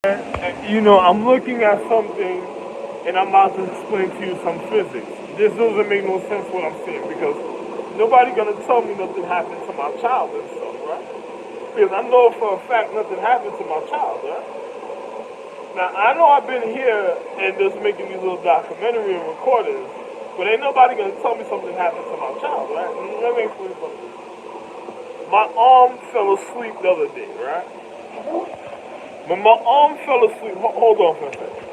You know, I'm looking at something and I'm about to explain to you some physics. This doesn't make no sense what I'm saying because nobody gonna tell me nothing happened to my child and stuff, right? Because I know for a fact nothing happened to my child, right? Now I know I've been here and just making these little documentary and recordings, but ain't nobody gonna tell me something happened to my child, right? Let me explain something. My arm fell asleep the other day, right? When my arm fell asleep, hold on for a second.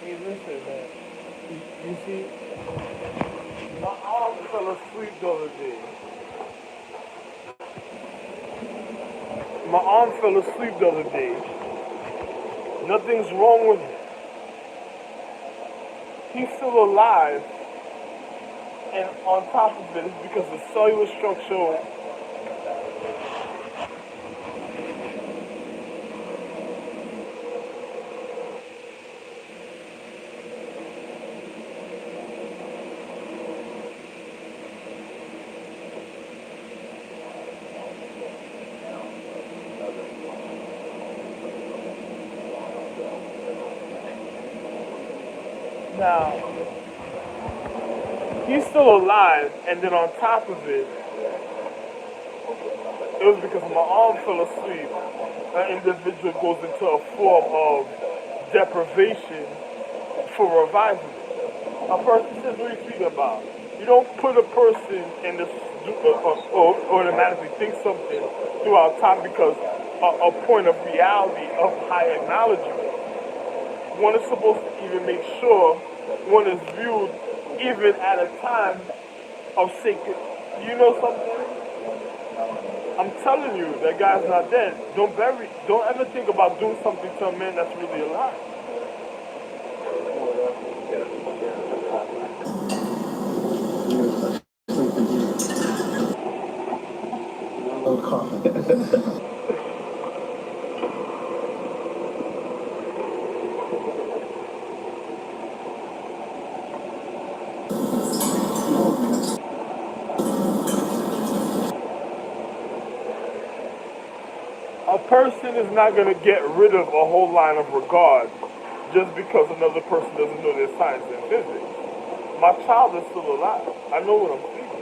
Hey, listen, man. You see, my arm fell asleep the other day. My arm fell asleep the other day. Nothing's wrong with him. He's still alive, and on top of it, it's because the cellular structure. Now, he's still alive, and then on top of it, it was because my arm fell asleep. An individual goes into a form of deprivation for revival. A person says, what are you speaking about? You don't put a person in this or automatically think something throughout time because a point of reality of high acknowledgement. One is supposed to even make sure one is viewed even at a time of sacred. You know something? I'm telling you, that guy's not dead. Don't ever think about doing something to a man that's really alive. A person is not going to get rid of a whole line of regard just because another person doesn't know their science and physics. My child is still alive. I know what I'm speaking.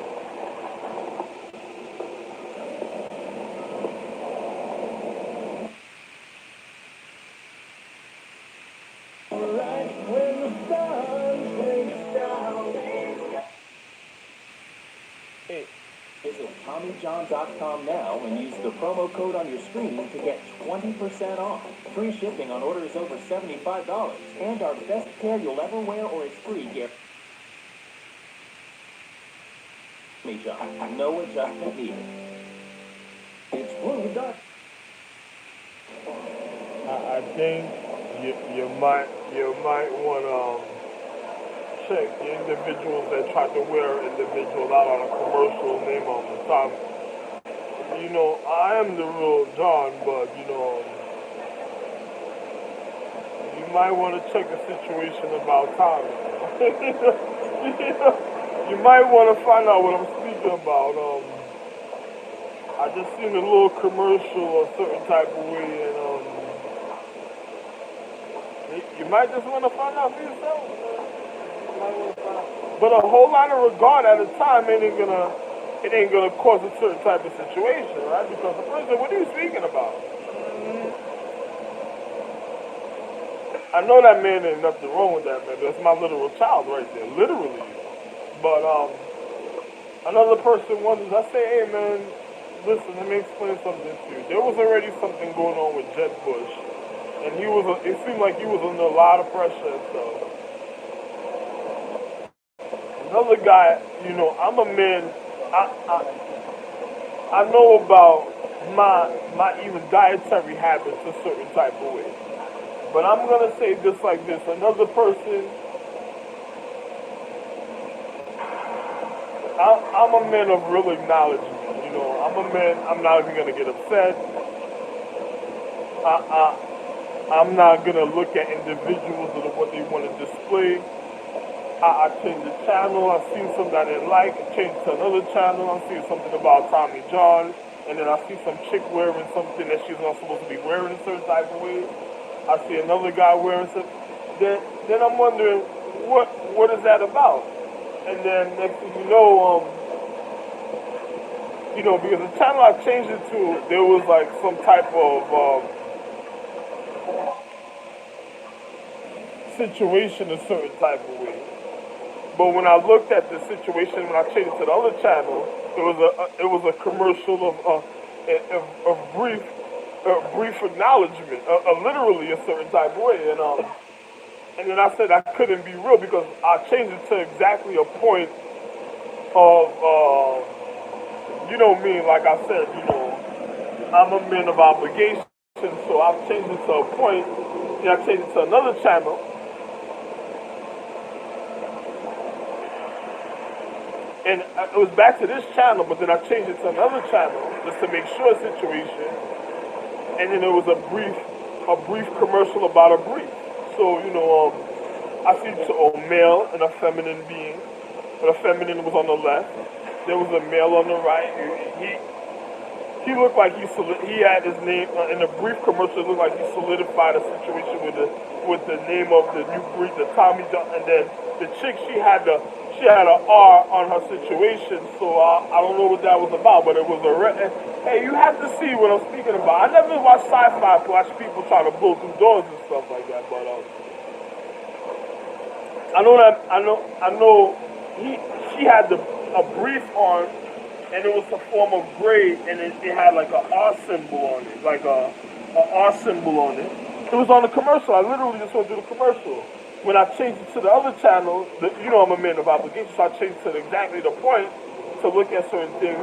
Hey, Visit TommyJohn.com now and use the promo code on your screen to get 20% off. Free shipping on orders over $75. And our best pair you'll ever wear or it's free gift. Tommy John. No adjustment needed. It's blue dot. I think you might want to check the individuals that tried to wear individuals out on a commercial name on the top. You know, I am the real Don, but you might want to check the situation about Tommy. You might want to find out what I'm speaking about. I just seen a little commercial a certain type of way, and you might just want to find out for yourself. You might wanna find out. But a whole lot of regard at a time it ain't gonna cause a certain type of situation, right? Because the person, what are you speaking about? I know that man ain't nothing wrong with that man. That's my literal child right there, literally. But another person wonders. I say, hey man, listen, let me explain something to you. There was already something going on with Jeb Bush, and he was. It seemed like he was under a lot of pressure. So another guy, I'm a man. I know about my even dietary habits a certain type of way. But I'm gonna say this like this. Another person, I'm a man of real acknowledgement. I'm a man. I'm not even gonna get upset. I'm not gonna look at individuals and what they want to display. I changed the channel. I seen something I didn't like. I changed to another channel. I seen something about Tommy John, and then I see some chick wearing something that she's not supposed to be wearing a certain type of way. I see another guy wearing something. Then I'm wondering what is that about? And then next thing because the channel I changed it to, there was like some type of situation a certain type of way. But when I looked at the situation, when I changed it to the other channel, it was a commercial of brief acknowledgement, literally a certain type of way, and then I said I couldn't be real because I changed it to exactly a point of me, like I said, I'm a man of obligation, so I've changed it to a point. Then I changed it to another channel. And it was back to this channel, but then I changed it to another channel just to make sure situation. And then there was a brief commercial about a brief. So I see a male and a feminine being, but a feminine was on the left. There was a male on the right. He looked like he had his name in a brief commercial. It looked like he solidified a situation with the name of the new breed, the Tommy John, and then the chick she had an R on her situation. So I don't know what that was about, but it was hey, you have to see what I'm speaking about. I never watch sci-fi to watch people trying to blow through doors and stuff like that, but I know she had a brief on, and it was a form of gray, and it had like a R symbol on it, like a R symbol on it. It was on the commercial. I literally just went through the commercial. When I changed it to the other channel, I'm a man of obligation, so I changed it to exactly the point to look at certain things,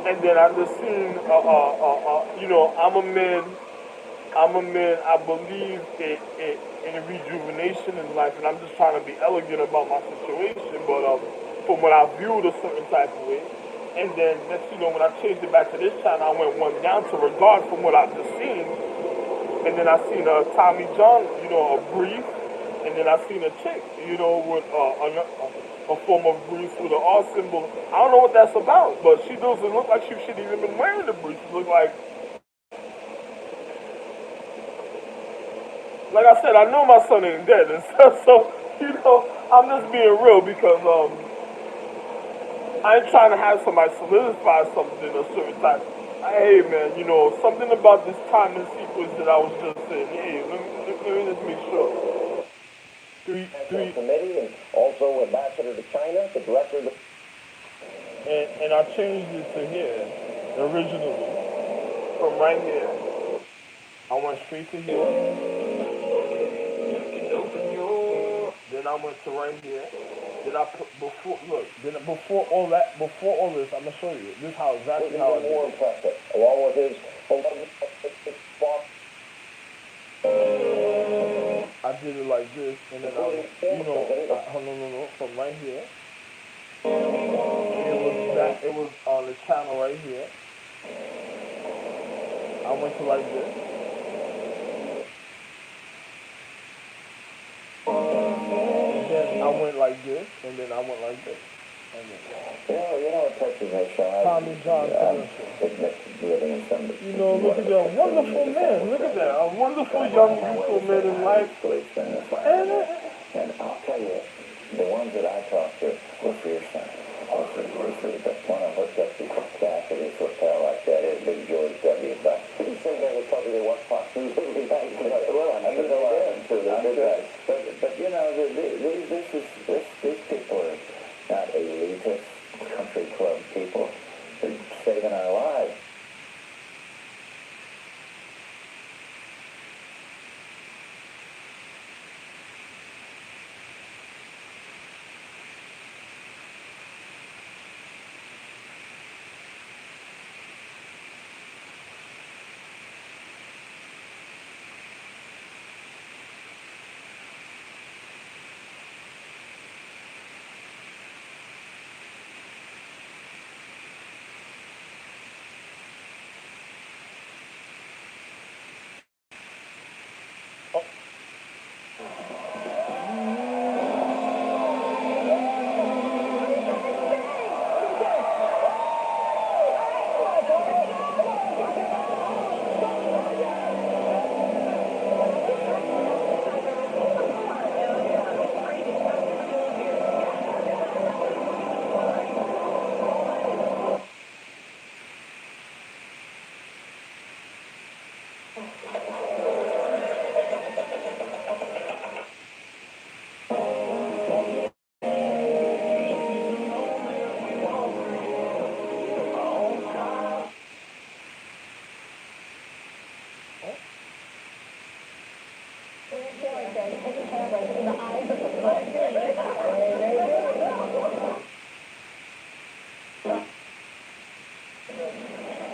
and then I just seen, I'm a man. I believe in rejuvenation in life, and I'm just trying to be elegant about my situation. But from what I viewed a certain type of way, and then next, when I changed it back to this channel, I went one down to regard from what I've just seen, and then I seen a Tommy John, a brief, and then I seen a chick, with a form of brief with an R symbol. I don't know what that's about, but she doesn't look like she should even been wearing the brief. She look like I said, I know my son ain't dead, and so I'm just being real because I ain't trying to have somebody solidify something a certain type. Hey man, something about this time and sequence that I was just saying. Hey, let me just make sure. Three Committee and also Ambassador to China, the director of the... and I changed it to here originally from right here. I went straight to here. Then I went to right here. Then I put before all this, I'm gonna show you. This is how exactly how I did more it. impressive, along with his I did it like this, and then no, from right here. It was on the channel right here. I went to like this. Then I went like this, and then I went like this. Texas has shown Tommy John commercial. living in some... Look at that wonderful man. Look at that. A wonderful young youthful man in life. And I'll tell you, the ones that I talked to were fierce. The one I hooked up to Cassidy for a pal like that is Big George W. But he said that was probably the one spot. Well, I'm sure they did. these people are not elitist country club people. They're saving our lives.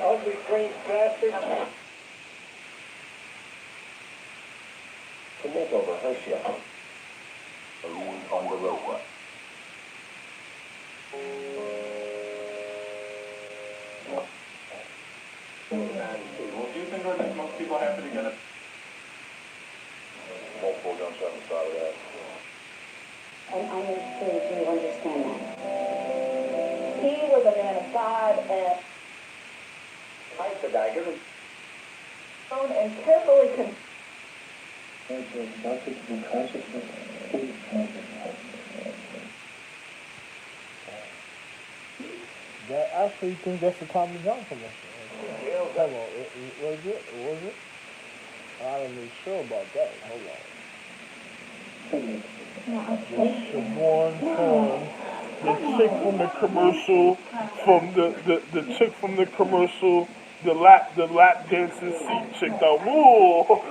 Ugly green bastard. To make over her ship, Marine Ponderosa. Well, do you think that most people happy to get it? Multiple gunshot on the side of that. And I am sure you understand that. He was a man of God and Hide the dagger. and carefully I actually think that's the Tommy John commercial. Hold on, was it? Was it? I don't know sure about that. Hold on. The Siobhan from the chick from the commercial, from the chick from the commercial, the lap dancing seat chick. The woo,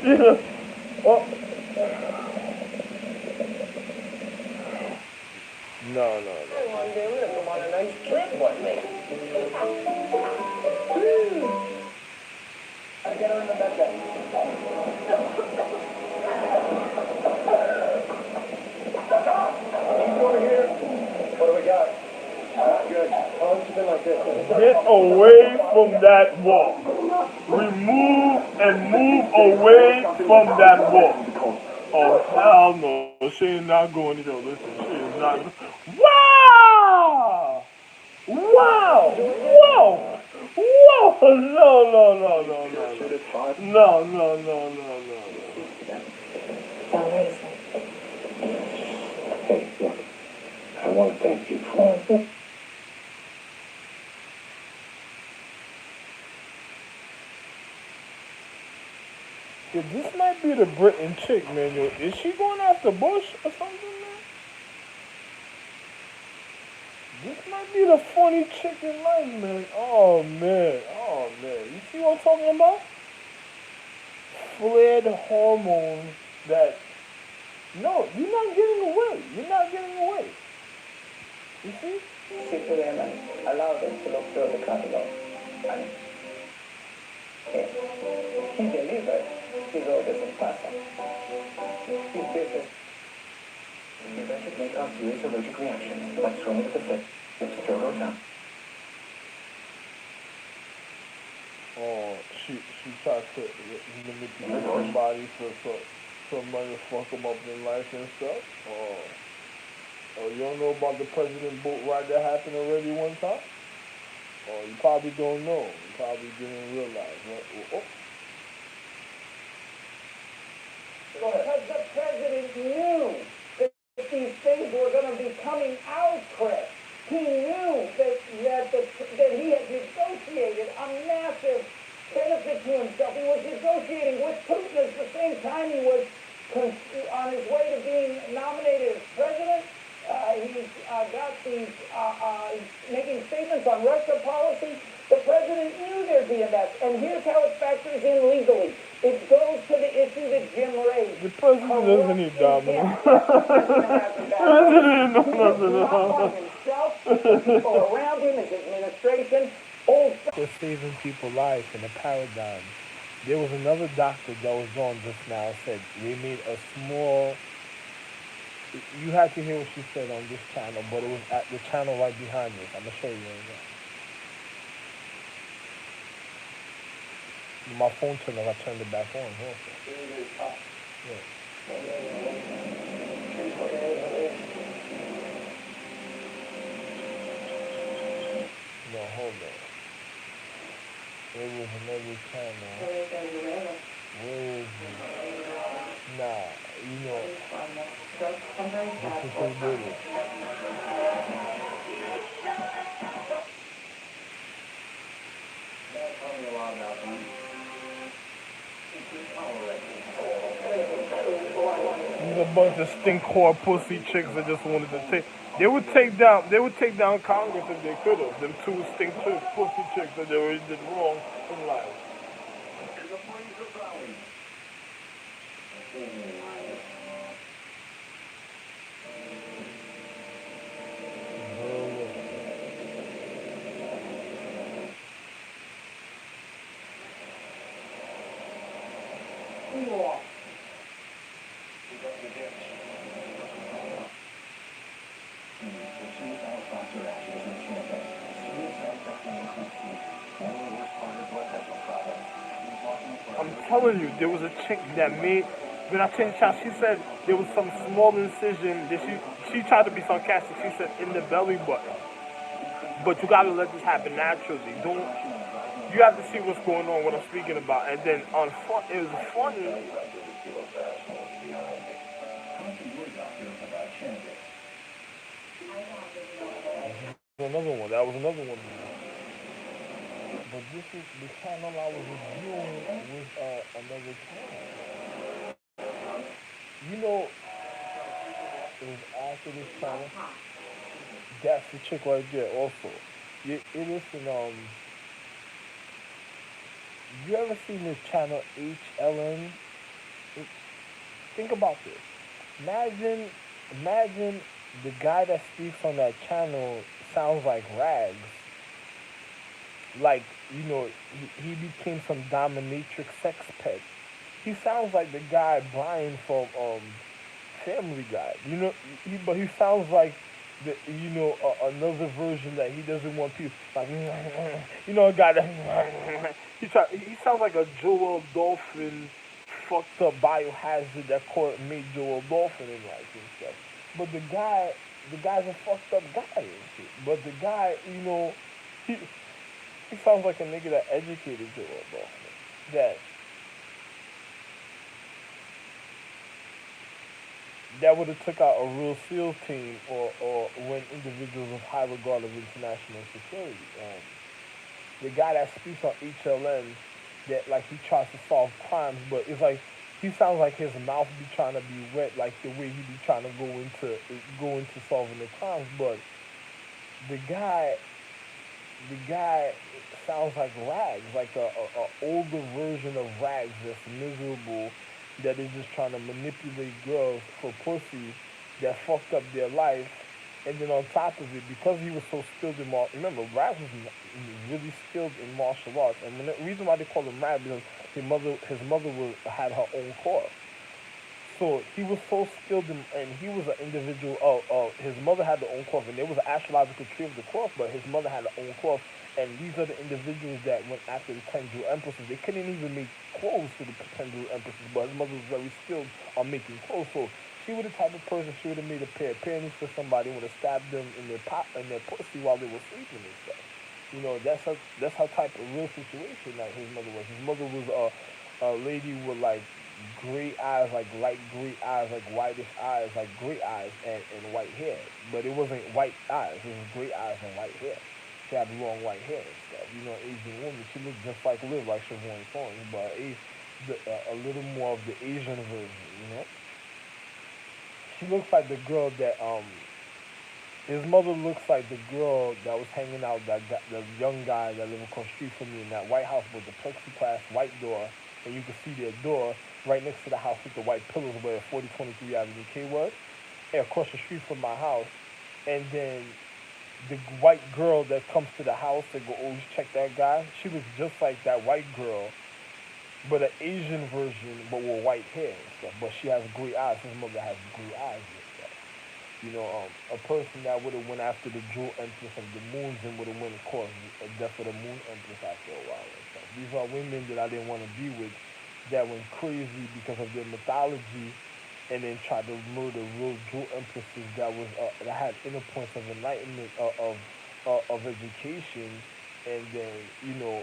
yeah. Oh. No. One day we're gonna come on a nice trip one day. I get her in the bed. He's over here. What do we got? Good. How long has it been like this? Get away from that wall. Remove and move away from that wall. Oh, hell no. She is not going to go. Listen, she is not. Wow! Wow! Whoa! Whoa! No. Hey, look, I want to thank you for Yeah, this might be the Britain chick, man. Yo, is she going after Bush or something, man? This might be the funny chick in life, man. Oh, man. You see what I'm talking about? Flared hormones that... No, you're not getting away. You see? Speak to them and allow them to look through the catalog. And he delivered his orders in person. His business. That should make us serious allergic reactions, like swimming with the fish, stroke or town. Oh, she tried to manipulate somebody for somebody to fuck them up in life and stuff. Oh, you don't know about the president boat ride that happened already one time? Oh, you probably don't know. You probably didn't realize, right? Oh. Because the president knew that these things were going to be coming out, Chris. He knew that he had negotiated a massive benefit to himself. He was negotiating with Putin at the same time he was on his way to being nominated as president. He's got these, he's making statements on Russia policy. The president knew there'd be a mess, and here's how it factors in legally. It goes to the issue that Jim raised. The president doesn't need domino. The president knows nothing at all. Himself, the people around him, his administration, old. For saving people's life in a paradigm. There was another doctor that was on just now said they made a small. You had to hear what she said on this channel, but it was at the channel right behind this. I'm gonna show you right now. My phone turned off. I turned it back on. Also. Yeah. No, hold on. There was another channel. Where is it? Nah, you know. This is who did it. There's a bunch of stinkcore pussy chicks that just wanted to take. They would take down Congress if they could have. Them two stink pussy chicks that they already did wrong in life. I'm telling you, there was a chick that made, when I changed the she said there was some small incision that she tried to be sarcastic. She said in the belly button. But you gotta let this happen naturally. You have to see what's going on, what I'm speaking about. And then on front, it was funny. Another one. That was another one. But this is the channel I was reviewing with another channel. You know, it was after this channel. That's the chick right there also. It is you ever seen this channel HLN? Think about this. Imagine the guy that speaks on that channel sounds like Rags. Like, you know, he became some dominatrix sex pet. He sounds like the guy Brian from Family Guy. You know, but he sounds like another version that he doesn't want people like. You know, a guy that he sounds like a Joel Dolphin fucked up biohazard that made Joel Dolphin in life and stuff. But the guy's a fucked up guy and shit. But the guy, you know, he sounds like a nigga that educated Joel Dolphin. That would have took out a real SEAL team or when individuals of high regard of international security. The guy that speaks on HLN, that like he tries to solve crimes, but it's like he sounds like his mouth be trying to be wet, like the way he be trying to go into solving the crimes. But the guy sounds like Rags, like a older version of Rags that's miserable, that is just trying to manipulate girls for pussy, that fucked up their life. And then on top of it, because he was so skilled in remember, Rags was really skilled in martial arts. And the reason why they call him Rags because his mother had her own course. So he was so skilled and he was an individual. His mother had her own course, and there was an astrological tree of the course, but his mother had her own course. And these are the individuals that went after the 10 Jewel Empresses. They couldn't even make clothes for the 10 Jewel Empresses, but his mother was very skilled on making clothes. So she was the type of person, she would have made a pair of panties for somebody, would have stabbed them in their pussy while they were sleeping and stuff. You know, that's how type of real situation that his mother was. His mother was a lady with like gray eyes, like light gray eyes, like whitish eyes, like gray eyes and white hair. But it wasn't white eyes, it was gray eyes and white hair. She had long white hair and stuff. You know, Asian woman. She looked just like Liv, like Siobhan Thorne, but a little more of the Asian version. You know, she looks like the girl that his mother looks like the girl that was hanging out, the young guy that lived across the street from me in that White House with the plexiglass white door, and you could see their door right next to the house with the white pillars where 4023 Avenue K was, and across the street from my house. And then the white girl that comes to the house that go always check that guy, she looks just like that white girl, but an Asian version, but with white hair and stuff. But she has gray eyes. His mother has gray eyes and stuff. You know, a person that would have went after the jewel empress of the moons and would have went and caused a death of the moon empress after a while and stuff. These are women that I didn't want to be with that went crazy because of their mythology and then tried to murder real jewel empresses that had inner points of enlightenment of education, and then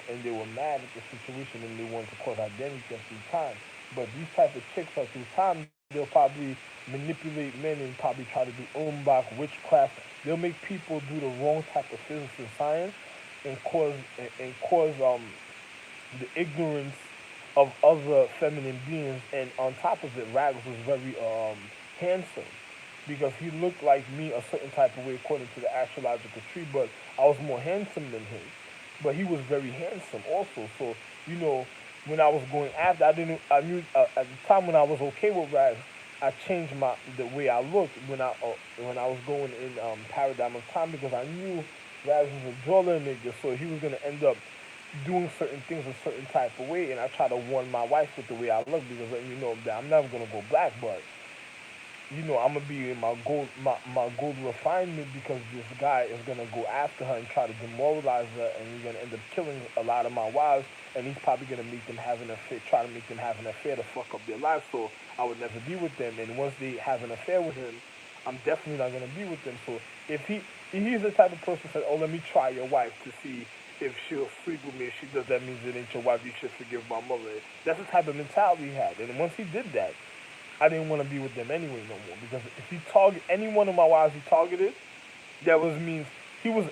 and they were mad at the situation and they wanted to cause identity theft through time. But these type of chicks are through time they'll probably manipulate men and probably try to do umbach witchcraft. They'll make people do the wrong type of physics and science and cause the ignorance of other feminine beings. And on top of it, Rags was very handsome because he looked like me a certain type of way according to the astrological tree, but I was more handsome than him. But he was very handsome also. So you know, when I was going after, I knew at the time when I was okay with Rags, I changed the way I looked when I was going in paradigm of time because I knew Rags was a Jordan nigga, so he was gonna end up doing certain things a certain type of way, and I try to warn my wife with the way I look because letting you know that I'm never gonna go black, but I'm gonna be in my gold refinement because this guy is gonna go after her and try to demoralize her, and he's gonna end up killing a lot of my wives, and he's probably gonna make them have an affair, try to make them have an affair to fuck up their lives. So I would never be with them, and once they have an affair with him, I'm definitely not gonna be with them. So if he's the type of person that said, "Oh, let me try your wife to see if she'll sleep with me. If she does, that means it ain't your wife. You should forgive my mother." That's the type of mentality he had, and once he did that. I didn't want to be with them anyway no more because if he target any one of my wives he targeted, that was means he was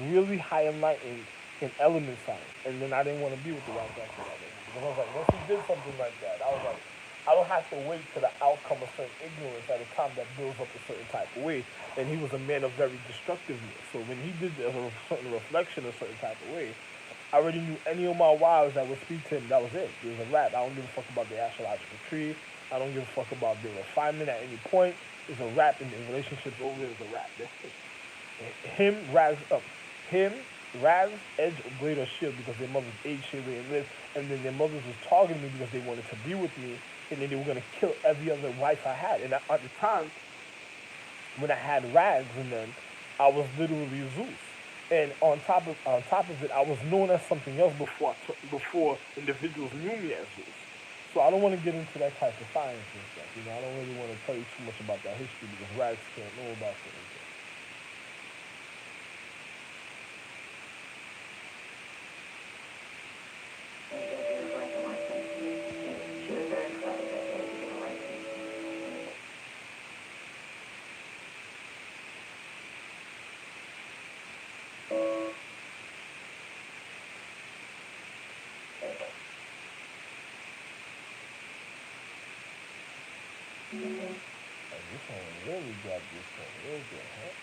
really high in light in element science, and then I didn't want to be with the wife after that because I was like, once he did something like that, I was like, I don't have to wait to the outcome of certain ignorance at a time that builds up a certain type of way, and he was a man of very destructiveness. So when he did this, a certain reflection a certain type of way, I already knew any of my wives that would speak to him. That was it. It was a wrap. I don't give a fuck about the astrological tree. I don't give a fuck about their refinement at any point. It's a wrap, and the relationship's over. It's a wrap. That's it. Him, Raz, Edge, Blade, or Shield because their mothers age, Shaylee, and Liv, and then their mothers was targeting me because they wanted to be with me, and then they were gonna kill every other wife I had. And at the time, when I had Rags and then I was literally Zeus. And on top of it, I was known as something else before individuals knew me as Zeus. So I don't want to get into that type of science and stuff. I don't really want to tell you too much about that history because Rags can't know about certain things. She was very excited that day to get away. And this one really got this one real good, huh?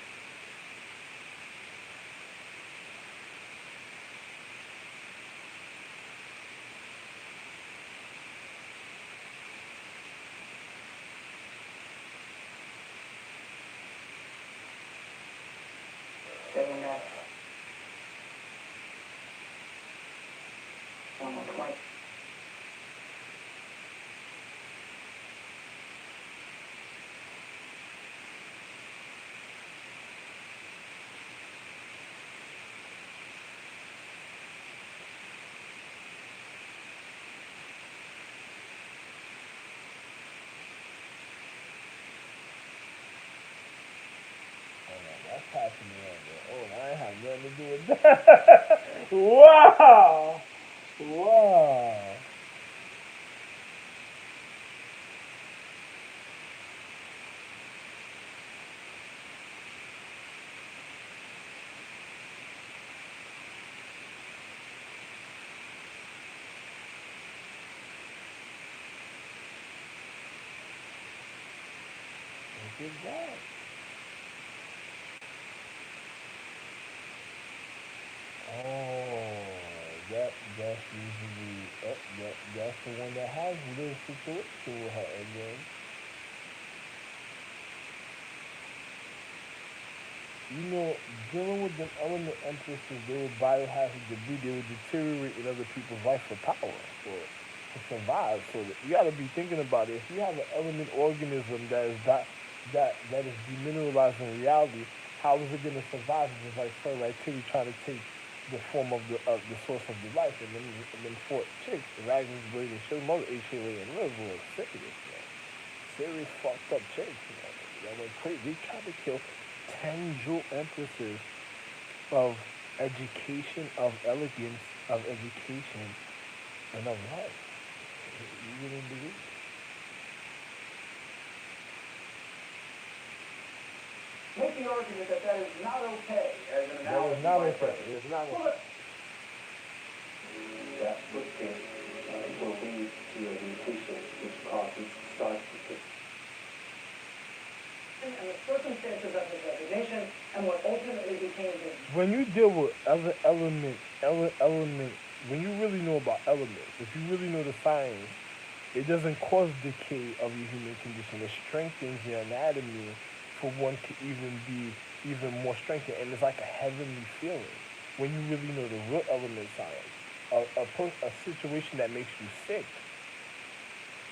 Saying that almost like Oh no, that's passing me over. Oh, I ain't have nothing to do with that. Wow! Wow! Good job. Oh, that's usually that's the one that has a little situation with her again. You know, dealing with the element empresses, they would biohazard debris, they would deteriorate in other people's life for power, to survive. So that you gotta be thinking about it. If you have an element organism that is demineralized in reality, how is it gonna survive if it's like cellular activity trying to take the form of the source of the life and then four chicks, Ragnar's Blade and Show Mother HLA and Live were serious, man. Serious fucked up chicks, man. That went crazy. They tried to kill 10 jewel empresses of education, of elegance, of education, and of life. You wouldn't believe it. Make the argument that that is not okay as an That is analogy not by okay. president. It's not Well, okay. That footprint will lead to a mutation which causes scar tissue. and the circumstances of his resignation and what ultimately became his. When you deal with other element, when you really know about elements, if you really know the science, it doesn't cause decay of your human condition. It strengthens your anatomy for one to even be even more strengthened, and it's like a heavenly feeling when you really know the real element science. A situation that makes you sick,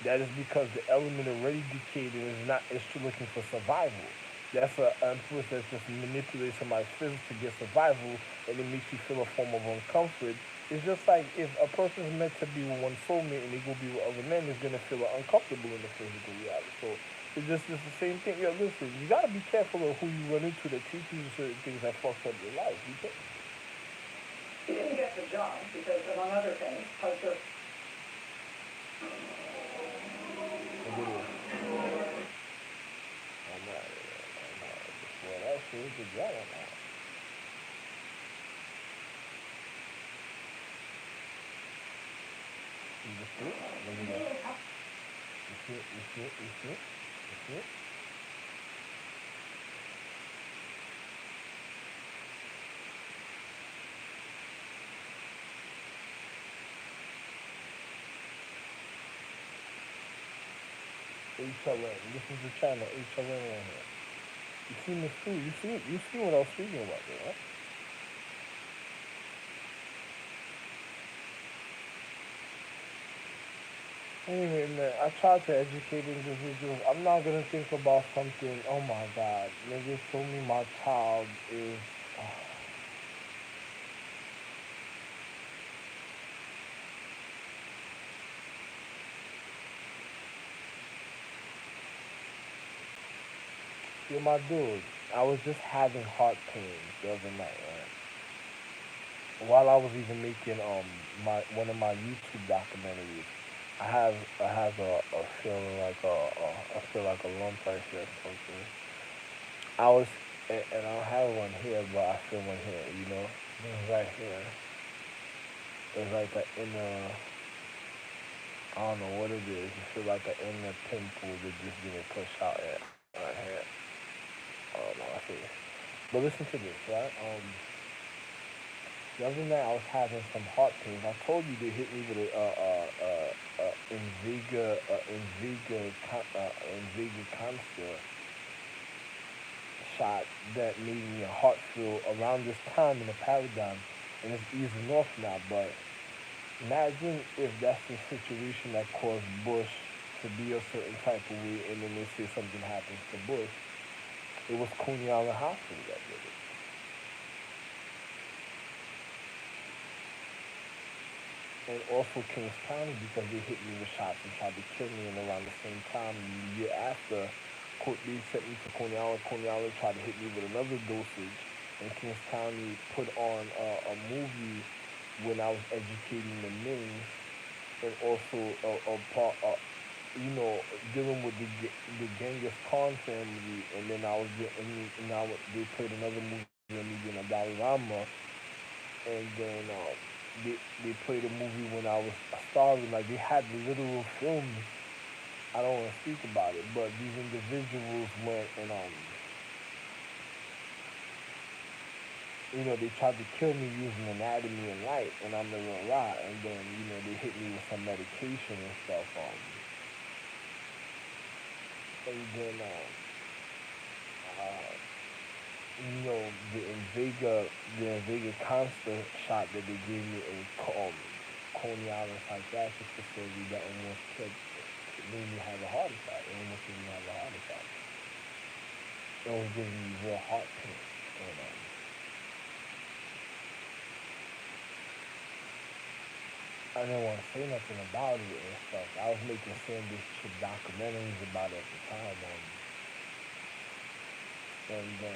that is because the element already decayed and is not. It's still looking for survival. That's a influence that just manipulates somebody's physics to get survival, and it makes you feel a form of uncomfort. It's just like if a person is meant to be with one soulmate and they go be with other men, is gonna feel uncomfortable in the physical reality. So it's the same thing. Yo, listen, you gotta be careful of who you run into that teaches you certain things that fucks up your life. You can't. He didn't get the job because, among other things, Hustler. Look at this. I'm not. Well, that shit is good job. I'm not. You just see it? Look at that. You see it? You see it? You see it? You see it? HLN. This is the channel HLN on here. You see Miss Sue? You see what I was speaking about there, right? Anyway, man, I try to educate individuals. I'm not gonna think about something. Oh my God, niggas told me my child is. Yo, my dude, I was just having heart pains the other night, right? While I was even making my one of my YouTube documentaries, I have a feeling like I feel like a lump right here or something. I was and I don't have one here, but I feel one here. You know, it's right here. It's like an inner. I don't know what it is. It feels like an inner pimple that just didn't push out yet. Right here. I don't know. I see. But listen to this, right? The other night I was having some heart pains. I told you they hit me with a Invega Cancer shot that made me a heart feel around this time in the paradigm, and it's easing off now. But imagine if that's the situation that caused Bush to be a certain type of way, and then they say something happens to Bush. It was Coney Island Hospital that did it. And also Kings County because they hit me with shots and tried to kill me. And around the same time, the year after, they sent me to Coney Island. Coney Island tried to hit me with another dosage. And Kings County put on a movie when I was educating the Mings and also a part, dealing with the Genghis Khan family. And then I was and now they played another movie of me being a Dalai Lama, and then they they played a movie when I was starving. Like they had the literal films I don't want to speak about it, but these individuals went and they tried to kill me using anatomy and light, and I'm not gonna lie. And then they hit me with some medication and stuff. And then uh, the Invega cancer shot that they gave me in Coney Island psychiatric facility that almost made me have a heart attack. It almost made me have a heart attack. It was giving me real heart pain. And I didn't want to say nothing about it and stuff. I was making sandwich chip documentaries about it at the time. And then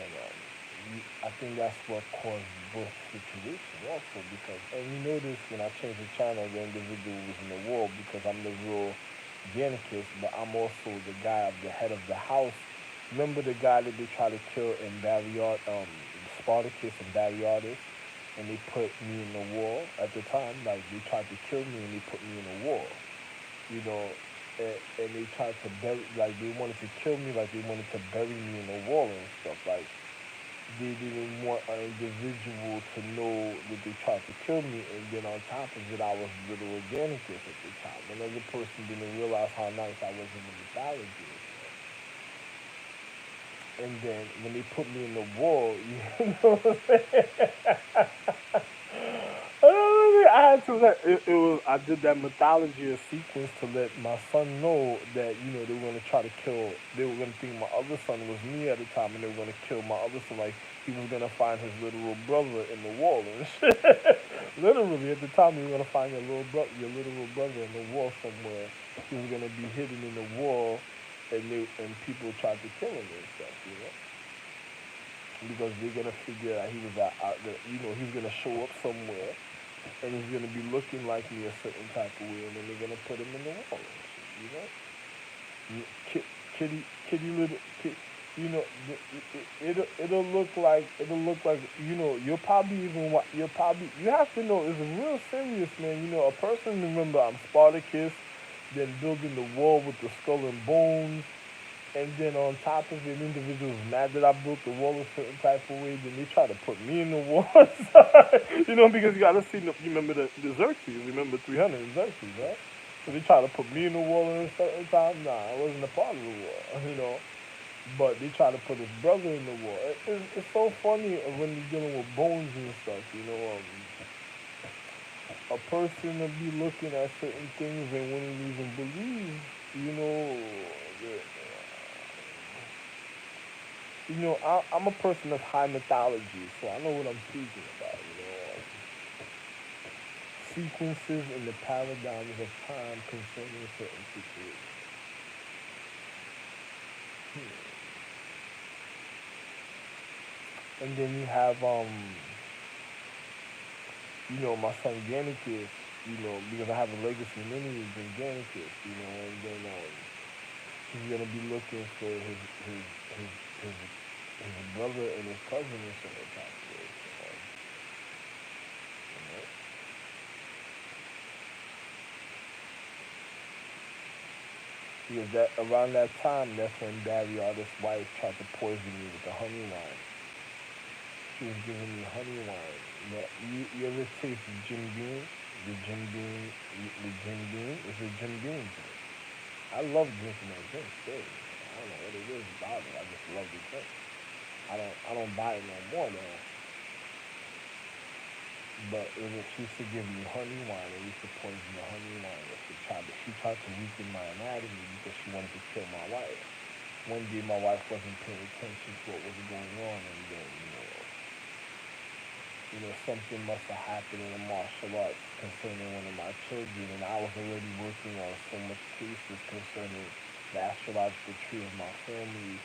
I think that's what caused both situations also because, and you notice when I changed the channel, the individual was in the wall because I'm the real Janicus, but I'm also the guy of the head of the house. Remember the guy that they tried to kill in Spartacus and Barryardis, and they put me in the wall at the time. Like they tried to kill me and they put me in the wall. You know, and they tried to bury, like they wanted to kill me, like they wanted to bury me in the wall and stuff. Like they didn't want an individual to know that they tried to kill me, and then on top of it, I was little organicus at the time. Another person didn't realize how nice I was in the mythology. And then when they put me in the wall, you know what I'm saying? I had to it was I did that mythology sequence to let my son know that they were gonna try to kill. They were gonna think my other son was me at the time, and they were gonna kill my other son. Like he was gonna find his literal brother in the wall and shit. Literally at the time, you were gonna find your literal brother in the wall somewhere. He was gonna be hidden in the wall, and people tried to kill him and stuff. Because they're gonna figure out he was he's gonna show up somewhere and he's gonna be looking like me a certain type of way, and then they're gonna put him in the wall. Kitty little kid, it'll look like you have to know it's real serious, man. A person, remember, I'm Spartacus, then building the wall with the skull and bones. And then on top of it, individuals mad that I built the wall a certain type of way. Then they try to put me in the wall. Because you gotta see. You remember the Xerxes? Remember 300 Xerxes, right? So they try to put me in the wall at a certain time. Nah, I wasn't a part of the wall. But they try to put his brother in the wall. It's so funny when you're dealing with bones and stuff. A person will be looking at certain things and wouldn't even believe. That, I'm a person of high mythology, so I know what I'm speaking about. Sequences in the paradigms of time concerning certain situations. And then you have my son Ganicus, because I have a legacy lineage in Ganicus, and then he's gonna be looking for his brother and his cousin in certain type of ways. Because around that time, that's when Barry, artist's wife, tried to poison me with the honey wine. She was giving me honey wine. You ever taste Jim Beam? The Jim Beam, It's a Jim Beam drink. I love drinking that drink still. I don't know what it is about it. I just love the drink. I don't buy it no more though. But she used to give me honey wine, and we used to poison the honey wine. She tried to weaken my anatomy because she wanted to kill my wife. One day my wife wasn't paying attention to what was going on, and then, something must have happened in the martial arts concerning one of my children, and I was already working on so much cases concerning the astrological tree of my family,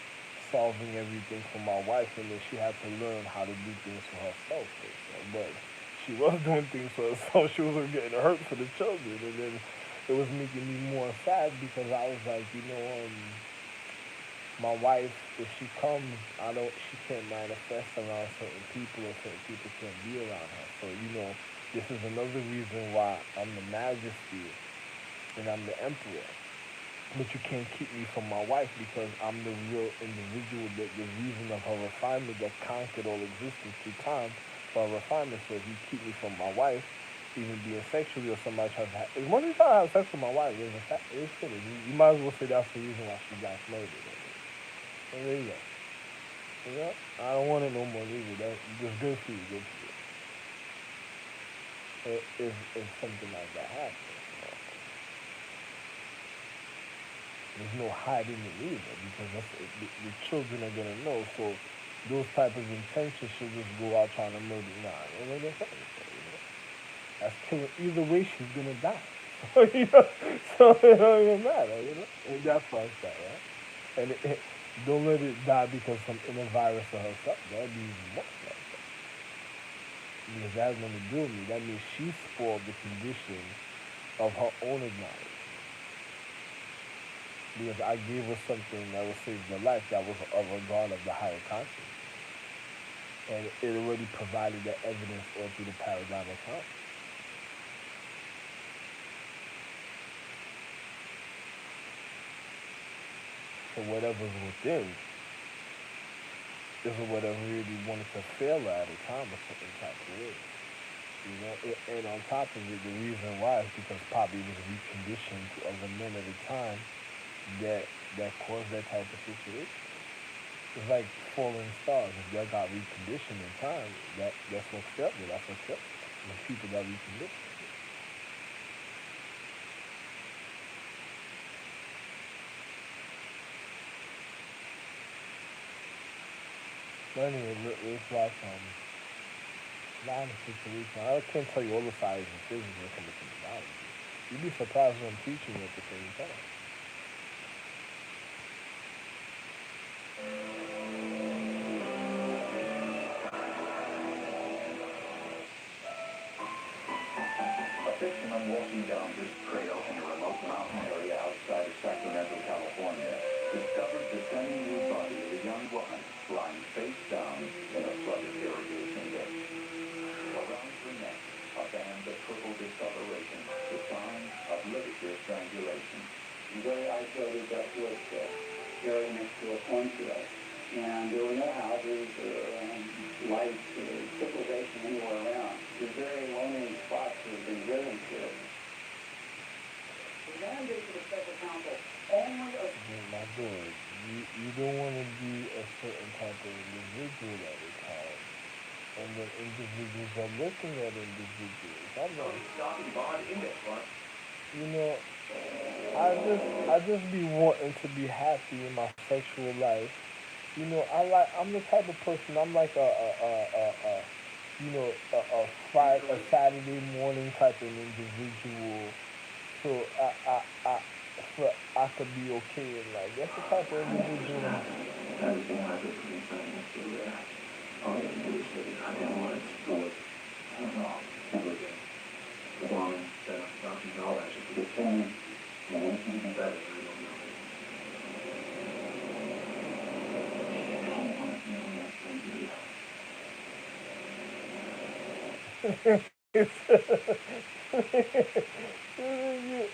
solving everything for my wife, and then she had to learn how to do things for herself. But she was doing things for herself. She was getting hurt for the children, and then it was making me more sad because I was like, my wife, if she comes, she can't manifest around certain people, or certain people can't be around her. So, this is another reason why I'm the Majesty and I'm the Emperor. but you can't keep me from my wife because I'm the real individual, the reason of her refinement that conquered all existence through time for her refinement. So if you keep me from my wife, even being sexually or somebody tries to have, if one of you try to have sex with my wife, there's a fact, it's silly. You might as well say that's the reason why she got murdered. So there you go. You know, I don't want it no more either. That's just good for you, good for you. If something like that happens, there's no hiding it either because the children are gonna know. So those type of intentions should just go out trying to murder. Nah, you know, that's killing. Either way, she's gonna die. So so it don't even matter, And that's why it's that, right? And don't let it die because some inner virus or herself. That'd be even worse. Like that. Because that has nothing to do with me. That means she spoiled the condition of her own ignition. Because I gave her something that would save the life that was of a God of the higher conscience. And it already provided the evidence all through the paradigm of time. So whatever's within is whatever really wanted to fail at a time or something type of way. And on top of it, the reason why is because Poppy was reconditioned to other men at a time that caused that type of situation. It's like falling stars. If they got reconditioned in time, that's what killed it. That's what killed it. The people got reconditioned. But anyway, it's like line of situation. I can't tell you all the sides and physics when it comes to biology. You'd be surprised when I'm teaching you at the same time. A fisherman walking down this trail in a remote mountain area outside of Sacramento, California, discovered the semi-nude body of a young woman lying face down in a flooded irrigation ditch. Around her neck, a band of purple discoloration, the sign of ligature strangulation. Very isolated desolate area next to a cornfield. And there were no houses or lights or civilization anywhere around. The very lonely spots have been driven to. The mandate for the special counsel only My God, you don't want to be a certain type of individual at a time. And then individuals are looking at individuals. I'm like, Stock and bond index fund. you know, I just be wanting to be happy in my sexual life. I'm the type of person. I'm like a Friday, a Saturday morning type of individual. So I could be okay in life. That's the type of individual. Everything I did for me, is still there. All you can do is say, I didn't want to explore. I don't know. Everything. The bombing, the doctors, all that shit. The pain. And it can be better. I don't know.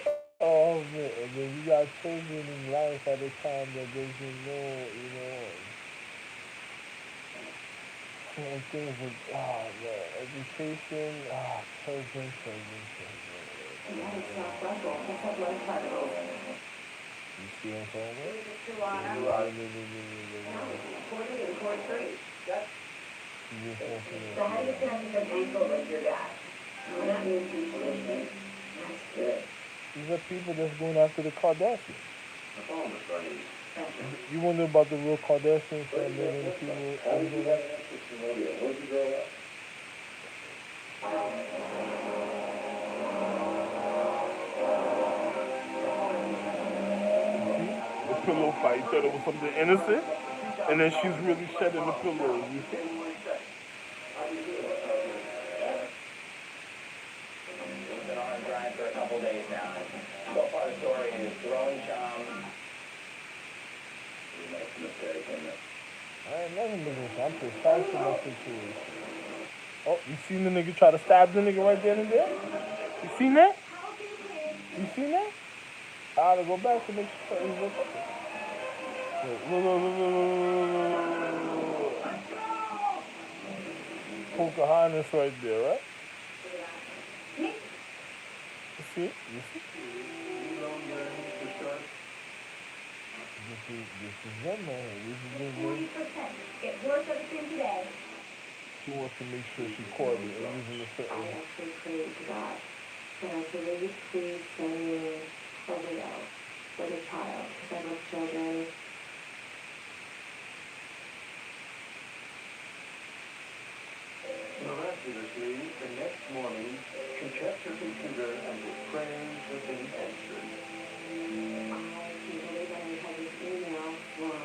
Oh man, and then you got children in life at a time that doesn't know, certain things with, oh man, education, children. You see what I'm saying? You just want So how do you connect with an ankle with your dad? Well, that means intuition. That's good. These are people that's going after the Kardashians. The phone was running. You wonder about the real Kardashians family and the people. Where'd you grow up? The pillow fight. Thought it was something innocent, and then she's really shedding the pillows. You see? We've been on a grind for a couple days now. So far, the story is growing charm. I ain't never been this. I'm precise in that situation. Oh, you seen the nigga try to stab the nigga right there and there? You seen that? You seen that? child to go back to make sure he's okay. Look. Pocahontas right there, right? You see? You see? This is them, man. This is them. 40%. Get worse everything today. She wants to make sure she caught it and using the certain. I actually prayed to God. And I said, will you please send me a widow with a child? Because I love children. Miraculously, the next morning, she checked her computer and her prayers had been answered. I can't believe I had this email from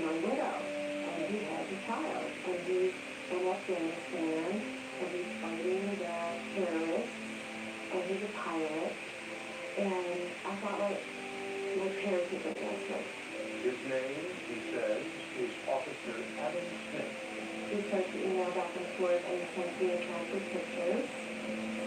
my widow. And he has a child. And he's in Afghanistan. And he's fighting the terrorists. And he's a pilot. And I thought, like, my parents would been answered. His name, he says, is Officer Adam Smith. He starts to email back and forth and he sends me attractive pictures,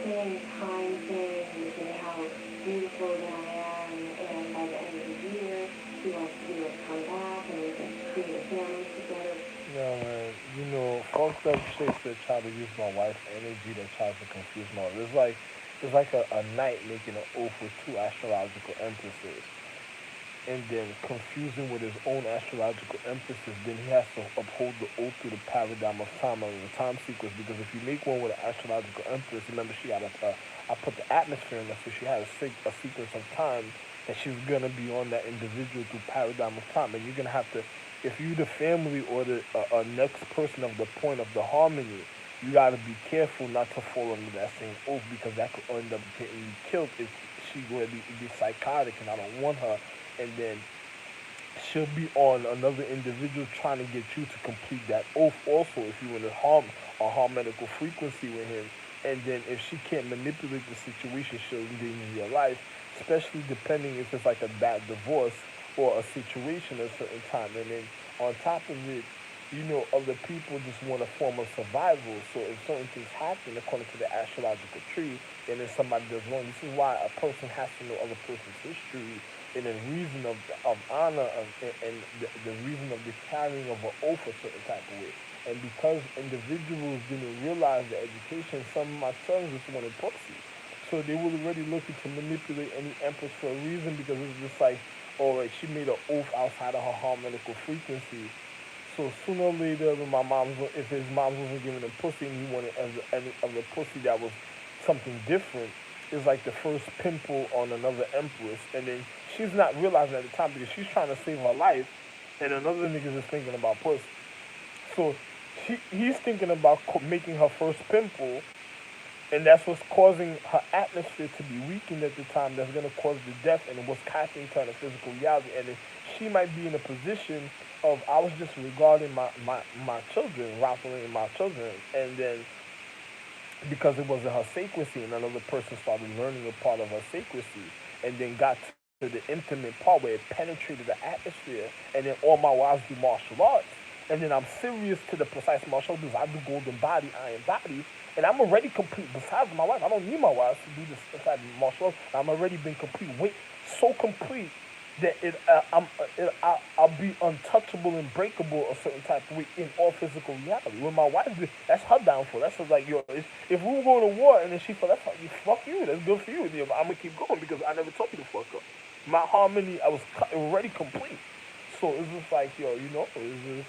saying kind things and how beautiful that I am, and by the end of the year, he wants to be able to come back and we can create a family together. Yeah, man. You know, fucked up shit that try to use my wife's energy that tries to confuse my life. It's like a knight making an oath with two astrological empresses, and then confusing with his own astrological emphasis, then he has to uphold the oath through the paradigm of time or the time sequence. Because if you make one with an astrological empress, remember she had I put the atmosphere in there, so she had a sequence of time that she's gonna be on that individual through paradigm of time, and you're gonna have to, if you the family or the next person of the point of the harmony, you gotta be careful not to fall under that same oath because that could end up getting you killed if she really be psychotic, and I don't want her, and then she'll be on another individual trying to get you to complete that oath also if you in a harmonical frequency with him. And then if she can't manipulate the situation, she'll endanger your life, especially depending if it's like a bad divorce or a situation at a certain time. And then on top of it, you know, other people just want a form of survival. So if certain things happen according to the astrological tree, and then somebody does wrong, this is why a person has to know other person's history and the reason of honor and the reason of the carrying of an oath a certain type of way. And because individuals didn't realize the education, some of my sons just wanted pussy. So they were already looking to manipulate any empress for a reason because it's just like, all right, she made an oath outside of her harmonical frequency. So sooner or later, when if his mom wasn't giving him pussy and he wanted any other pussy that was something different, it's like the first pimple on another empress. And then she's not realizing at the time because she's trying to save her life, and another nigga's just thinking about pussy. So he's thinking about making her first pimple, and that's what's causing her atmosphere to be weakened at the time. That's going to cause the death and what's happening to her in a physical reality. And then she might be in a position of, I was just regarding my children, raffling my children, and then because it wasn't her sacredcy, and another person started learning a part of her sacredcy, and then got to the intimate part where it penetrated the atmosphere, and then all my wives do martial arts, and then I'm serious to the precise martial arts because I do golden body, iron body, and I'm already complete. Besides my wife, I don't need my wife to do this inside martial arts. I'm already been complete. Wait, so complete that I'll be untouchable and breakable a certain type of way in all physical reality. When my wife, that's her downfall. That's just like, yo, if we were going to war and then she felt, that's like, fuck you, that's good for you. Yeah, but I'm going to keep going because I never told you to fuck up. My harmony, I was already complete. So it's just like, yo, you know, it's just,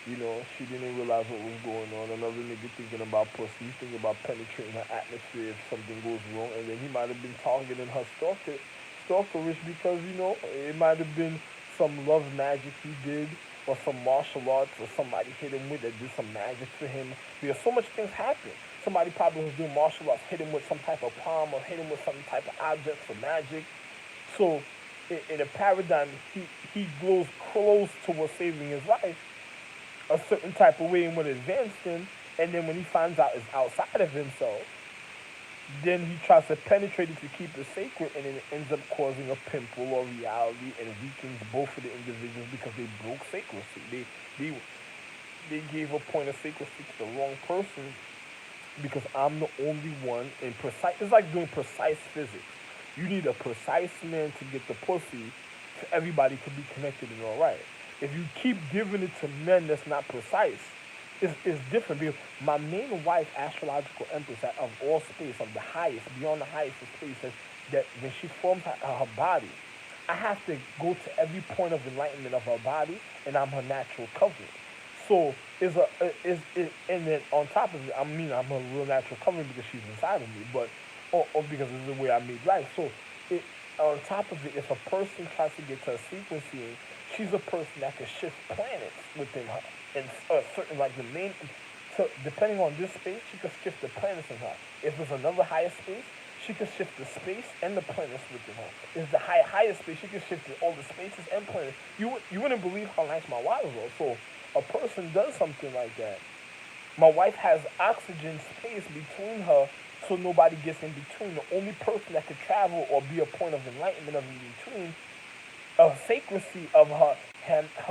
you know, she didn't realize what was going on. Another nigga thinking about pussy, thinking about penetrating her atmosphere if something goes wrong, and then he might have been targeting her stalkerish because, you know, it might have been some love magic he did, or some martial arts, or somebody hit him with that did some magic for him. Because so much things happen. Somebody probably was doing martial arts, hit him with some type of palm, or hit him with some type of object for magic. So in a paradigm, he grows close towards saving his life a certain type of way and would advance him, and then when he finds out it's outside of himself, then he tries to penetrate it to keep it sacred, and then it ends up causing a pimple or reality and weakens both of the individuals because they broke sacredcy. They gave a point of sacredcy to the wrong person because I'm the only one in precise. It's like doing precise physics. You need a precise man to get the pussy so everybody can be connected and all right. If you keep giving it to men that's not precise, it's different because my main wife, astrological empress of all space, of the highest, beyond the highest of space, says that when she forms her body, I have to go to every point of enlightenment of her body, and I'm her natural covering. So and then on top of it, I mean I'm her real natural covering because she's inside of me, but or because it's the way I made life. So it on top of it, if a person tries to get to a frequency, she's a person that can shift planets within her, and certain like the main. So depending on this space, she could shift the planets in her. If it's another higher space, she could shift the space and the planets within her. If it's the higher space, she could shift all the spaces and planets. You wouldn't believe how nice my wives are. So a person does something like that. My wife has oxygen space between her so nobody gets in between. The only person that could travel or be a point of enlightenment of in between, a sacredcy of her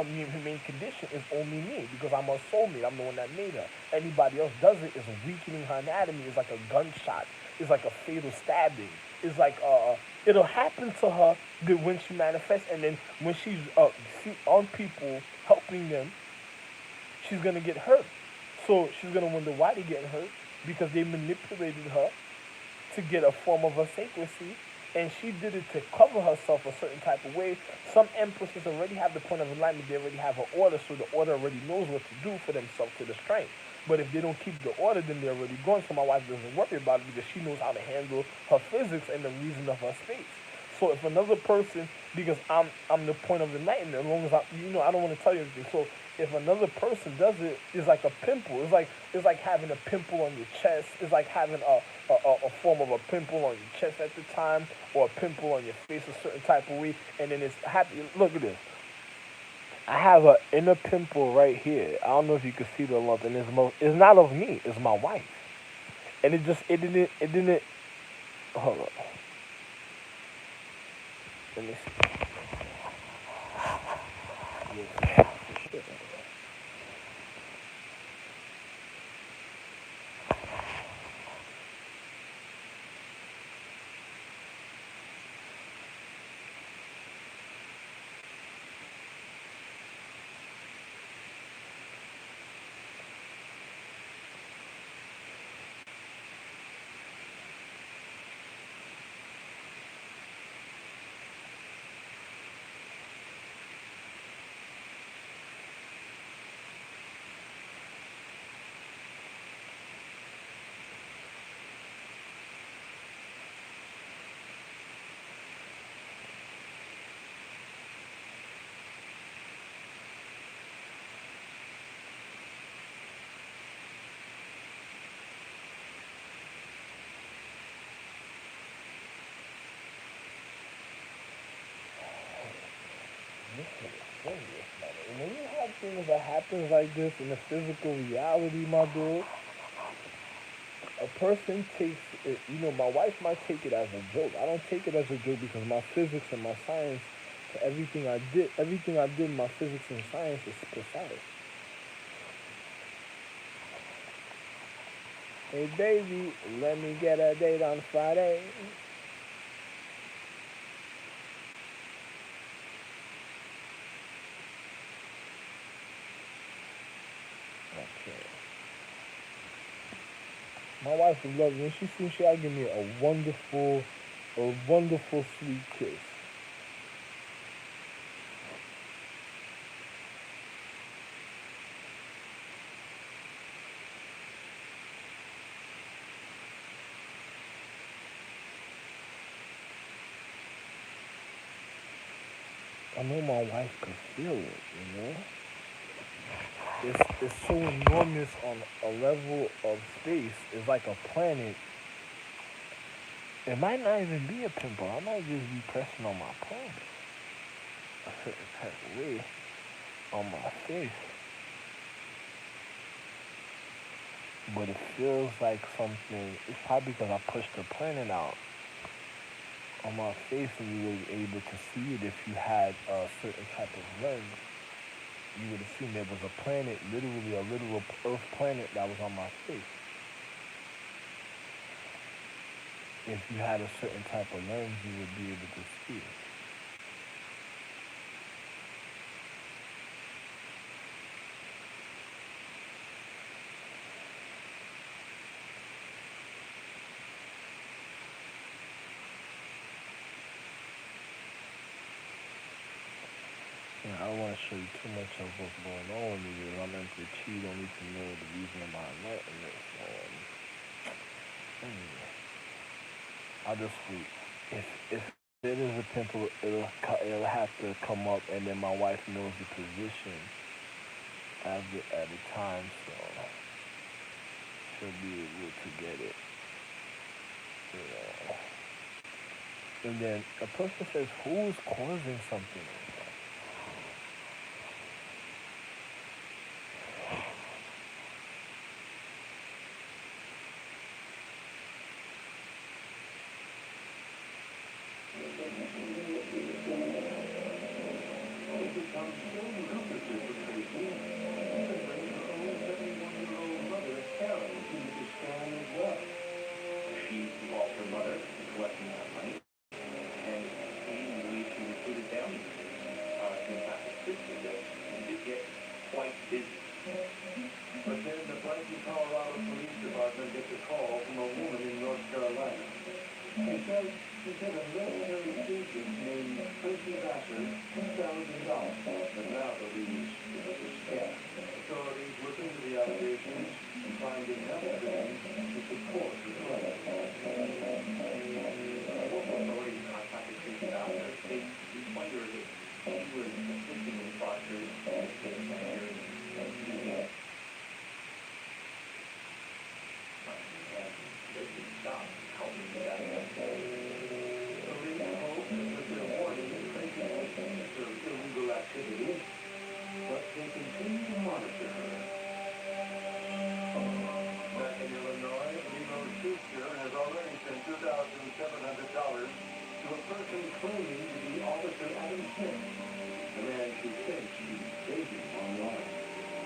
main condition is only me because I'm her soulmate. I'm the one that made her. Anybody else does it is weakening her anatomy. It's like a gunshot. It's like a fatal stabbing. It's like it'll happen to her when she manifests, and then when she's on people helping them, she's gonna get hurt. So she's gonna wonder why they're getting hurt because they manipulated her to get a form of her sacredcy, and she did it to cover herself a certain type of way. Some empresses already have the point of alignment; they already have an order, so the order already knows what to do for themselves to the strength. But if they don't keep the order, then they're already gone. So my wife doesn't worry about it because she knows how to handle her physics and the reason of her space. So if another person, because I'm the point of enlightenment, as long as I don't want to tell you anything. So if another person does it, it's like a pimple. It's like having a pimple on your chest. It's like having a form of a pimple on your chest at the time, or a pimple on your face a certain type of way, and then it's happy. Look at this. I have an inner pimple right here. I don't know if you can see the lump, and it's not of me. It's my wife, and it didn't. Hold on. Let me see. Yeah, for sure. This is serious, man. And when you have things that happens like this in the physical reality, my dude, a person takes it. My wife might take it as a joke. I don't take it as a joke because my physics and my science, to everything I did in my physics and science is precise. Hey baby, let me get a date on Friday. Okay. My wife would love it. When she sees she'll give me a wonderful sweet kiss. I know my wife could feel it. It's so enormous on a level of space. It's like a planet. It might not even be a pimple. I might just be pressing on my planet a certain type of way on my face. But it feels like something. It's probably because I pushed the planet out on my face and you were able to see it if you had a certain type of lens. You would assume there was a planet, literally a literal Earth planet that was on my face. if you had a certain type of lens, you would be able to see it. Yeah, I don't want to show you too much of what's going on with me. I'm into Chi. You don't need to know the reason why I'm writing this. Anyway, I'll just wait. If it is a pimple, it'll have to come up, and then my wife knows the position at the time, so she'll be able to get it. You know. And then a person says, "Who's causing something?" It becomes so lucrative for Tracy, even brings her own 71-year-old mother, Karen, into the scan as well. She lost her mother in collecting that money, and he believes she was put it down. In fact, assisted this and did get quite busy. But then the Brighton, Colorado Police Department gets a call from a woman in North Carolina. She said a military agent named Tracy Vassar $2,000, but now believes it was a scam. Authorities look into the allegations and find enough evidence to support the claim. Local authorities contacted Tracy Vassar. They explained to her that she was assisting in fraudsters and case managers and using and they could stop helping the guy. Police hope that with their warning, Tracy will cease her illegal activities, but they continue to monitor her. Back in Illinois, Limo's sister has already sent $2,700 to a person claiming to be Officer Adam Smith, the man she thinks she's dating online.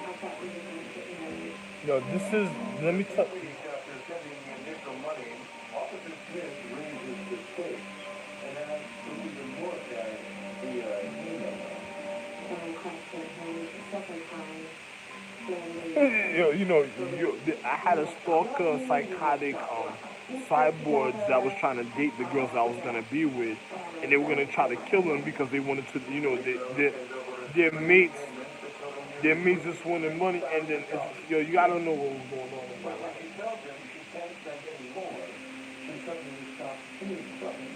I thought we were going to get married. Yo, this is. Let me tell. Week after sending the initial money, Officer Smith raises the stakes and asks for even more cash via email. So I questioned him the second time. You know, I had a stalker, psychotic, cyborgs that was trying to date the girls I was gonna be with, and they were gonna try to kill them because they wanted to, you know, their mates, just wanted money, and then yo, you gotta know what was going on in my life. She tells him she can't send any more. She suddenly stops hearing from him.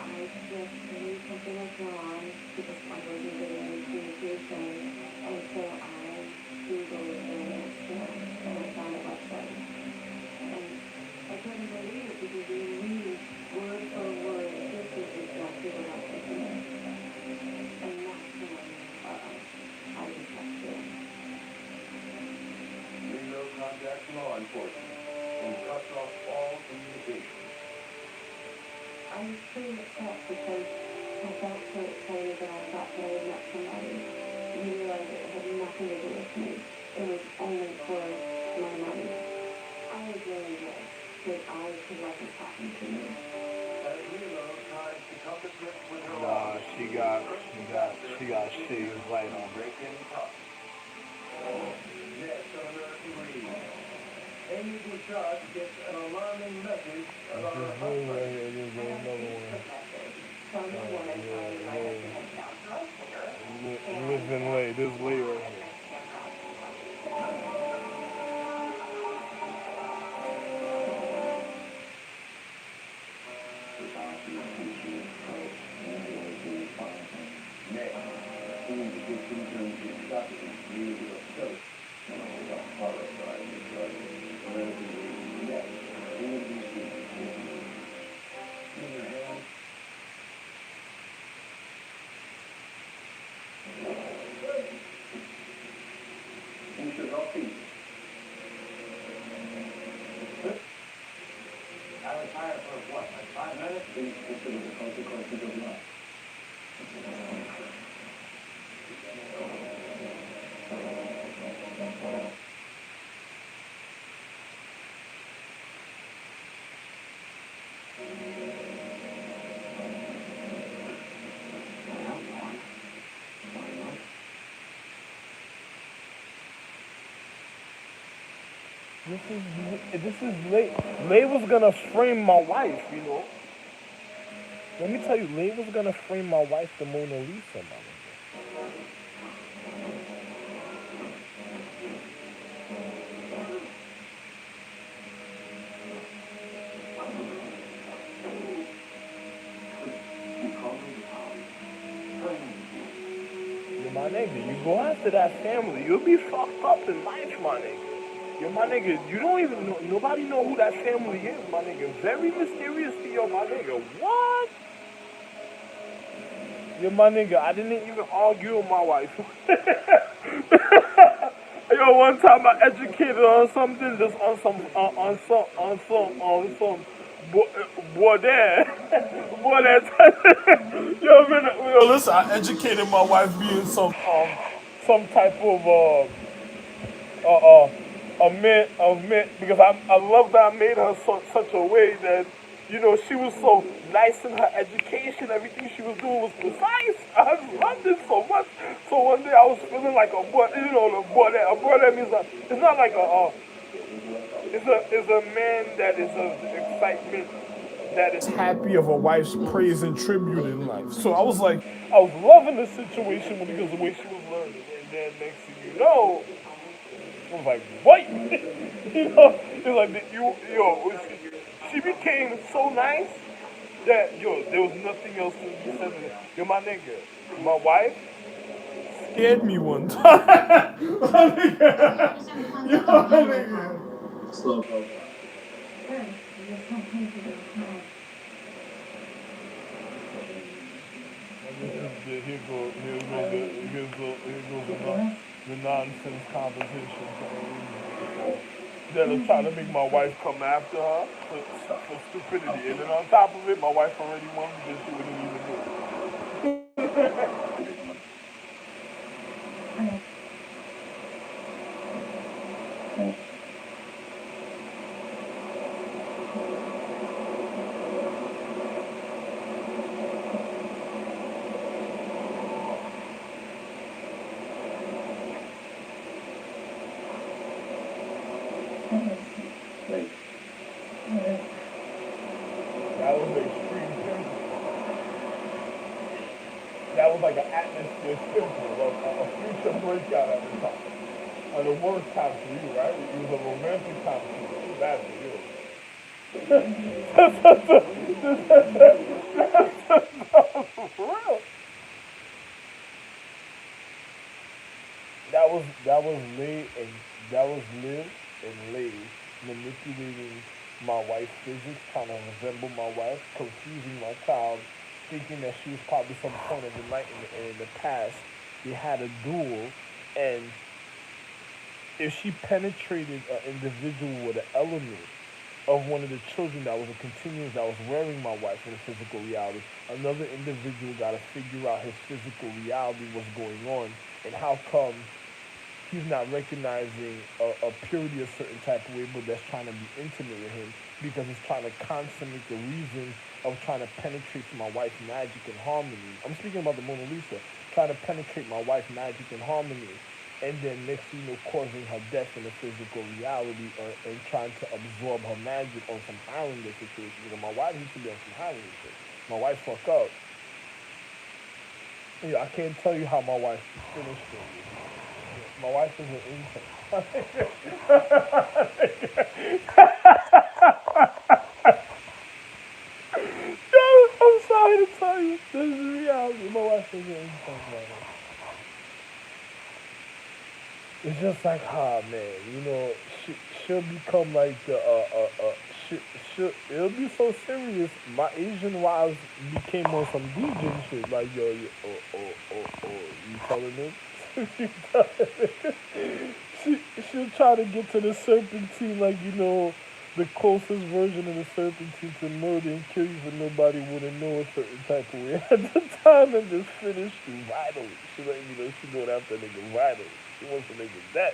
I just knew something was wrong because I wasn't getting any communication. And so I Googled the scam and I found a website. And I couldn't believe it because they read word for word, this is exactly what I was doing. And that's when I just kept doing. Leo contacts law enforcement and cuts off all communication. I was pretty upset because I felt so excited that I thought that I had met somebody. You realize it had nothing to do with me. It was only for my money. I was really blessed that I could let this happen to me. As Leo tries to come to grips with her Nah, loss, she got shaved right on. break-in pup. Yes, on American Radio. Amy Bouchard gets an alarming message about her husband. There's another one. From a woman trying to write us a headcount drug singer. Listen, wait, this lady right here. I was hired for what, like 5 minutes? Consider the consequences of life. This is Lay. Lay was gonna frame my wife, you know. Let me tell you, Lay was gonna frame my wife, the Mona Lisa, my nigga. You're my nigga. You go after that family, you'll be fucked up in life, my nigga. You're my nigga. You don't even know. Nobody know who that family is, my nigga. Very mysteriously, yo, my nigga. What? You're my nigga. I didn't even argue with my wife. Yo, one time I educated her on something, just on some boy there, boy that. Yo, man, yo, listen, I educated my wife being some type of uh, uh, a man, because I love that I made her such a way that, she was so nice in her education. Everything she was doing was precise. I loved it so much. So one day I was feeling like a boy, a boy that means it's not like it's a man that is of excitement, that is happy of a wife's praise and tribute in life. So I was loving the situation because of the way she was learning. And then next thing you know, I was like, what? It's like she became so nice that, there was nothing else to be said. Yo, my nigga, my wife scared me one time. My nigga, my nigga. Here goes the nonsense conversation. That'll try to make my wife come after her for stupidity. And then on top of it, my wife already won because she wouldn't even do it. That was an extreme pimple. That was like an atmosphere pimple, a future breakout at the time. And the worst time for you, right? It was a romantic time for you. It was bad for you. For real. That was Lay and that was Liv and Lay manipulating my wife's physics, trying to resemble my wife, confusing my child, thinking that she was probably some point of the night in the past. They had a duel, and if she penetrated an individual with an element of one of the children that was a continuous that was wearing my wife in a physical reality, another individual got to figure out his physical reality, what's going on, and how come he's not recognizing a purity a certain type of way, but that's trying to be intimate with him because it's trying to consummate the reason of trying to penetrate my wife's magic and harmony. I'm speaking about the Mona Lisa, trying to penetrate my wife's magic and harmony, and then next thing you know, causing her death in a physical reality, and trying to absorb her magic on some Highlander situation. Because my wife used to be on some Highlander shit. My wife fucked up. Yeah, I can't tell you how my wife finished it. My wife is an intern. Yo, I'm sorry to tell you, this is reality. My wife is an intern, man. It's just like, man, she'll become like she, it'll be so serious. My Asian wives became on some DJ shit, like, you telling them? she, she'll try to get to the serpentine, like, the closest version of the serpentine to murder and kill you, but nobody wouldn't know a certain type of way at the time, and just finish you vitally. She let me know she going after a nigga vitally. She wants a nigga that.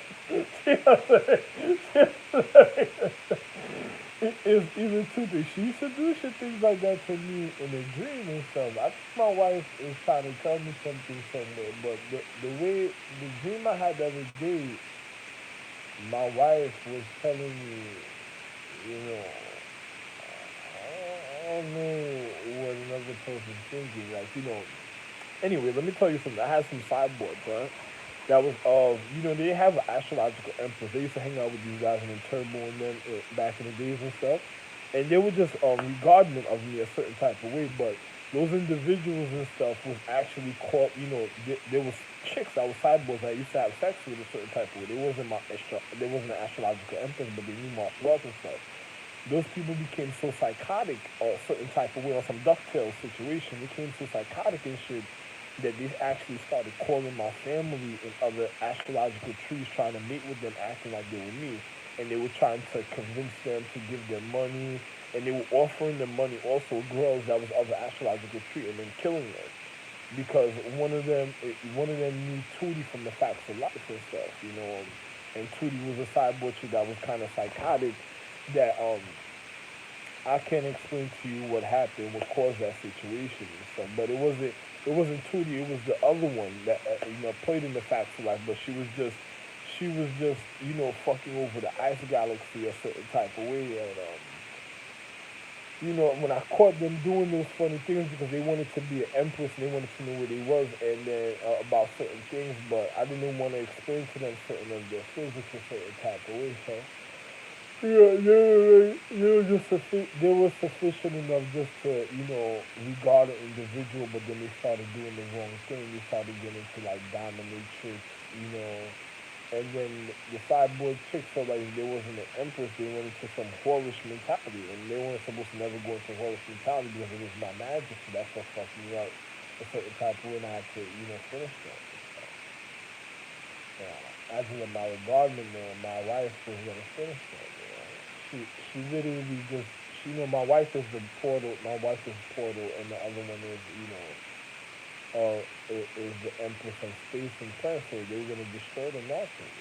It's even two things. She used to do shit, things like that to me in a dream and stuff. I think my wife is trying to tell me something somewhere, but the way, the dream I had the other day, my wife was telling me, you know, I don't know what another person's thinking. Like, anyway, let me tell you something. I had some sideboards, right? That was of, they have an astrological empress. They used to hang out with these guys and then Turbo and them back in the days and stuff. And they were just regarding of me a certain type of way, but those individuals and stuff was actually called, there was chicks that was sideboards that used to have sex with a certain type of way. There wasn't an astrological empress, but they knew martial arts and stuff. Those people became so psychotic or a certain type of way or some DuckTales situation, became so psychotic and shit that they actually started calling my family and other astrological trees trying to mate with them, acting like they were me. And they were trying to convince them to give them money. And they were offering them money also girls that was other astrological tree and then killing them. Because one of them knew Tootie from the Facts of Life and stuff, and Tootie was a sideboard chick that was kind of psychotic that I can't explain to you what happened, what caused that situation and stuff. But it wasn't Tootie. It was the other one that played in the Facts of Life. But she was just fucking over the ice galaxy a certain type of way. And when I caught them doing those funny things because they wanted to be an empress and they wanted to know where they was and then about certain things, but I didn't want to explain to them certain of their physics a certain type of way. So yeah, they were sufficient enough just to, regard an individual, but then they started doing the wrong thing. They started getting into like dominatrix, you know, and then the sideboard chicks felt like if there wasn't an empress, they went into some whorish mentality, and they weren't supposed to never go into whorish mentality because it was my magic, so that's what fucked me up a certain type of way, and I had to, finish that. Yeah, as in my regardment, my wife was gonna finish that. She literally just my wife is the portal. My wife is portal, and the other one is is the empress of space and time. So they were gonna destroy them naturally.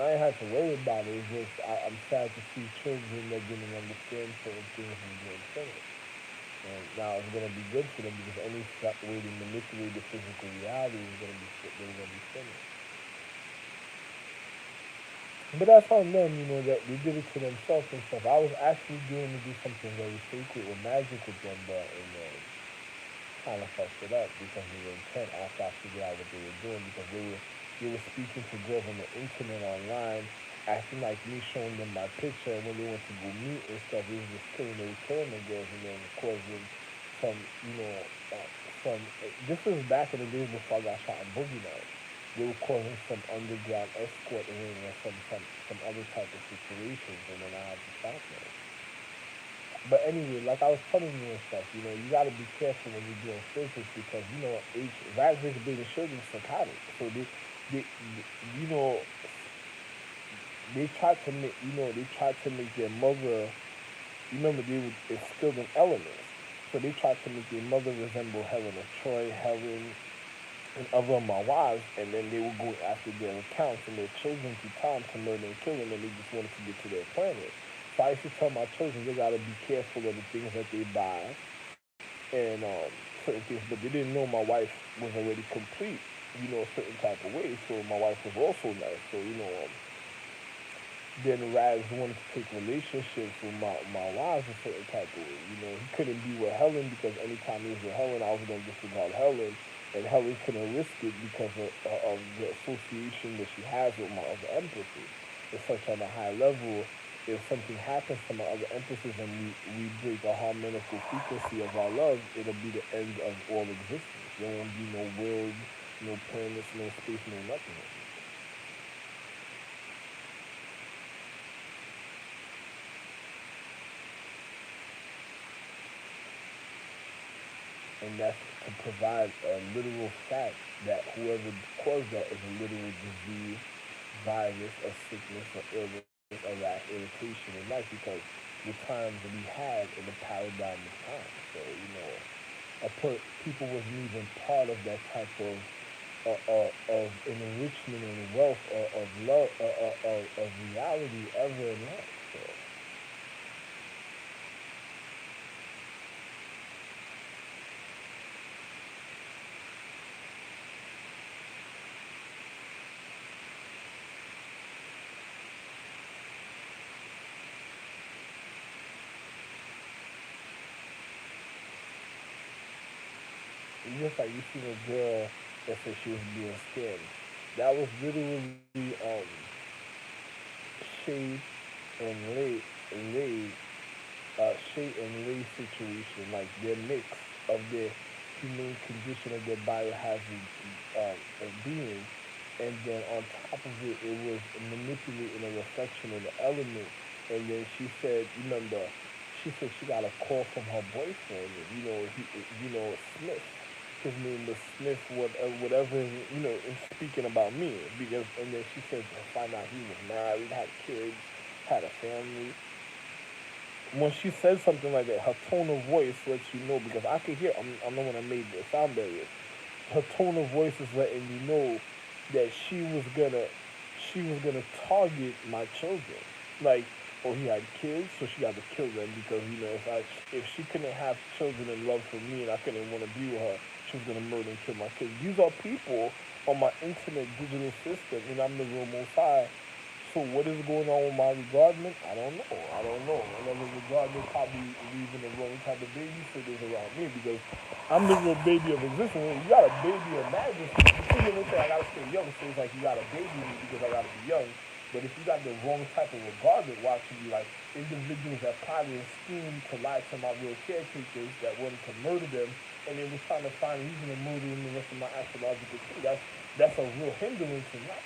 I ain't had to worry about it. It's just I'm sad to see children that didn't understand certain things and getting finished. And now it's gonna be good for them because any way to manipulate the physical reality is gonna be they're gonna be finished. But that's on them, that they did it to themselves and stuff. I was actually doing to do something very sacred or magic with them, but kind of fucked it up because of the intent after I figured out what they were doing because they were speaking to girls on the internet online, acting like me showing them my picture, and when they went to go meet and stuff, they were killing the girls, and then causing some, some. This was back in the days before I got shot in Boogie Nights. They were causing some underground escort ring or some other type of situations, and then I had to stop them. But anyway, like I was telling you and stuff, you gotta be careful when you're doing physics because Rags's big sugar is psychotic. So they, they tried to make, their mother. Remember, they were instilled in elements, so they tried to make their mother resemble Helen of Troy, Helen, and other of my wives, and then they were going after their accounts and their children through time to murder and kill them, and they just wanted to get to their planet. So I used to tell my children they gotta be careful of the things that they buy and certain things, but they didn't know my wife was already complete, a certain type of way. So my wife was also nice. So then Rags wanted to take relationships with my wives a certain type of way. He couldn't be with Helen because anytime he was with Helen, I was gonna disregard Helen, and Helen couldn't risk it because of the association that she has with my other empresses. It's such on a high level. If something happens to my other empresses and we break a harmonical frequency of our love, it'll be the end of all existence. There won't be no world, no planets, no space, no nothing. And that's to provide a literal fact that whoever caused that is a literal disease, virus, or sickness, or illness, or that irritation in life because the times that we had in the paradigm of time. So people wasn't even part of that type of an enrichment and wealth of love of reality ever in life. So just like you seen a girl that said she was being scammed. That was literally Shay and Lay Shay and Lay situation, like their mix of their humane condition of their biohazard being, and then on top of it, it was manipulating a reflection of the element. And then she said, remember, she said she got a call from her boyfriend, and, Smith. His name was Smith, whatever, and speaking about me, because, and then she said, find out he was married, had kids, had a family. When she says something like that, her tone of voice lets you know, because I could hear. I'm the one that made the sound barrier. Her tone of voice is letting you know that she was gonna target my children. Like, oh, he had kids, so she got to kill them because if she couldn't have children and love for me and I couldn't want to be with her, she was gonna murder and kill my kids. These are people on my internet digital system, and I'm the real most high. So what is going on with my regardment? I don't know. I don't know. Another regardment probably leaving the wrong type of babysitters around me because I'm the real baby of existence. You got a baby of majesty. You see what they say? I gotta stay young. So it's like you got a baby me because I gotta be young. But if you got the wrong type of regardment watching you, like individuals that plotted and schemed to lie to my real caretakers that wanted to murder them, and they was trying to find a reason to murder them the rest of my astrological tree. That's a real hindrance in life,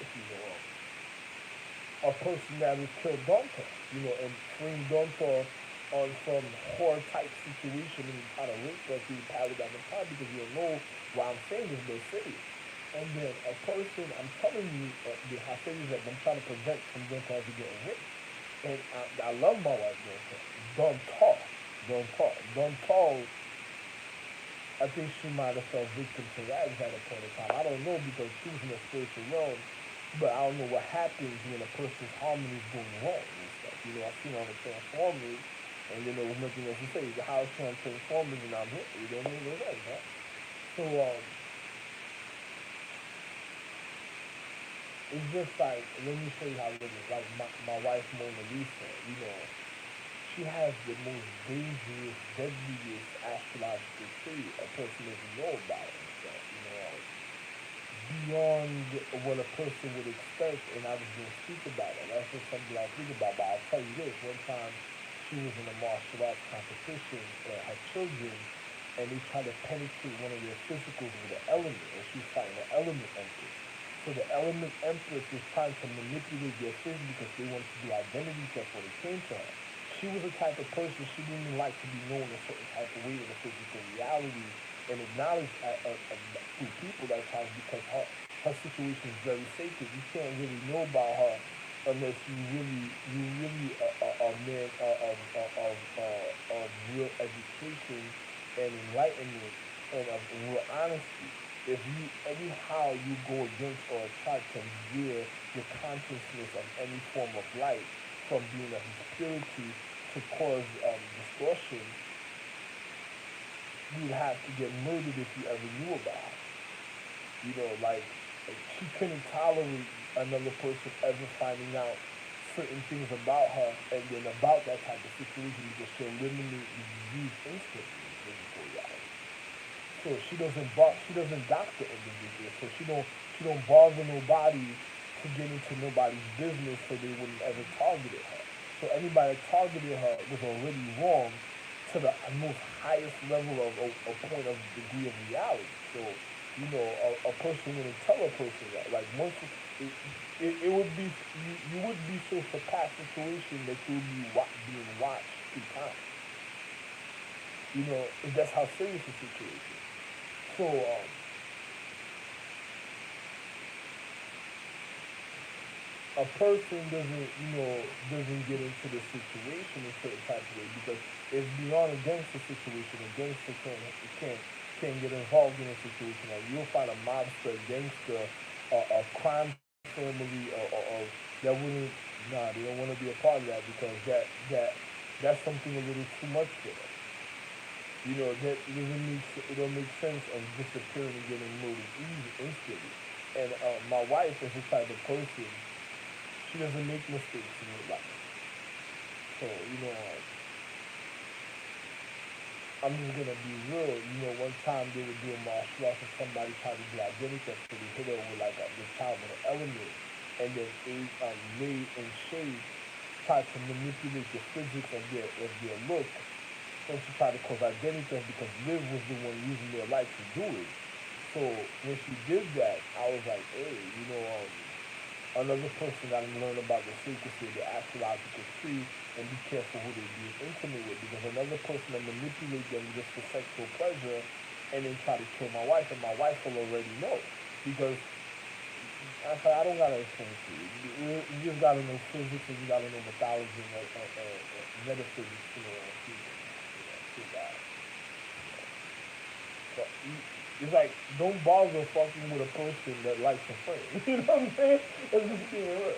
a person that has killed Dante, and framed Dante on some horror type situation and trying to rape us through paradigm of time because you don't know why I'm saying this, but say it. And then a person, I'm telling you, I say this that I'm trying to prevent from Dante ever getting raped. And I love my wife, Dante. Dante, I think she might have fell victim to that at a point in time. I don't know because she was in a spiritual realm, but I don't know what happens when a person's harmony is going wrong and stuff. I've seen all the Transformers, and then there was nothing else to say. The house on Transformers, and I'm here. You don't make no sense, huh? So it's just like, let me show you how it is. Like my wife Mona Lisa, she has the most dangerous, deadliest astrological trait a person doesn't know about and stuff, beyond what a person would expect, and I was going to speak about it. That's just something I think about, but I'll tell you this. One time, she was in a martial arts competition, her children, and they tried to penetrate one of their physicals with an element, and she was fighting the element empress. So the element empress was trying to manipulate their physics because they wanted to do identity theft when it came to her. She was the type of person, she didn't like to be known a certain type of way in the physical reality and acknowledged through people at times because her situation is very sacred. You can't really know about her unless you really a man of real education and enlightenment and of real honesty. If you anyhow you go against or try to veer the consciousness of any form of light from being of purity to cause distortion, you'd have to get murdered if you ever knew about her. Like she couldn't tolerate another person ever finding out certain things about her and then about that type of situation because she'll eliminate the disease instantly in physical reality. So she doesn't doctor individuals. So she don't bother nobody to get into nobody's business so they wouldn't ever target her. So anybody that targeted her was already wrong to the most highest level of a point of degree of reality. So, a person wouldn't tell a person that. Like once it would be you would be so surpassed situation that you would be being watched through time. That's how serious the situation. So a person doesn't get into the situation in certain type of way because it's beyond a gangster situation. A gangster can't get involved in a situation. Like you'll find a mobster, a gangster, a crime family, or that wouldn't. Nah, they don't want to be a part of that because that's something a little too much for them. That it don't make sense of disappearing and getting murdered easy instantly. And my wife is the type of person she doesn't make mistakes in her life. So I'm just gonna be real. You know, one time they were doing martial arts and somebody tried to do identical, so they hit her with like the child with an element, and then May and Shay tried to manipulate the physics of their look, and she tried to cause identity because Liv was the one using their light to do it. So when she did that, I was like, hey, another person got to learn about the secrecy of the astrological tree and be careful who they be intimate with because another person will manipulate them just for sexual pleasure and then try to kill my wife and my wife will already know because I said I don't gotta explain it to you. You just gotta know physics and you gotta know mythology and metaphysics to know to God. So it's like don't bother fucking with a person that likes a friend. You know what I'm saying? It's just being real.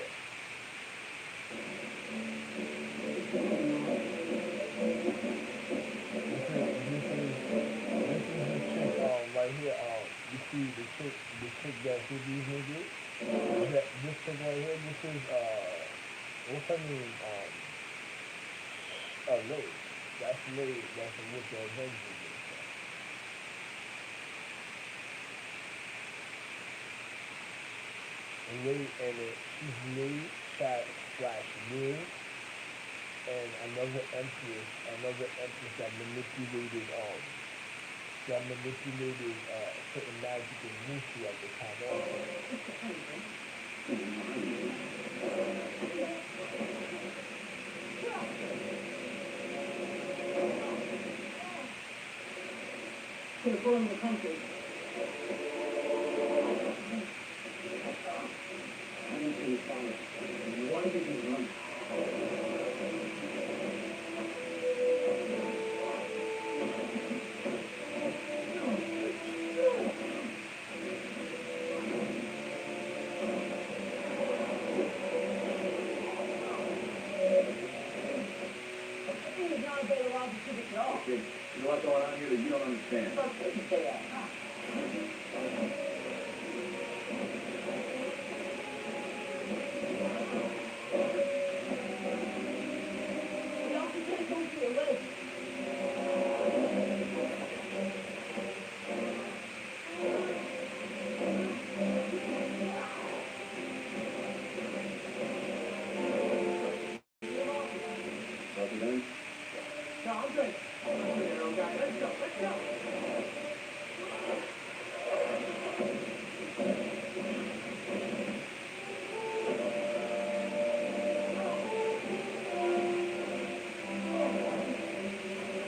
This is the chick right here. You see the chick that hit these niggas. This chick right here. This is what's her name? Lay. That's Lay. That's what the Avengers is. Lay and she's Lay chat slash Liv and another empress that manipulated certain magic and Mushu at the time also. To reform the country. I need to follow. Why did you run? There's a lot going on here that you don't understand. President? No, I'm good. Let's go. Let's go.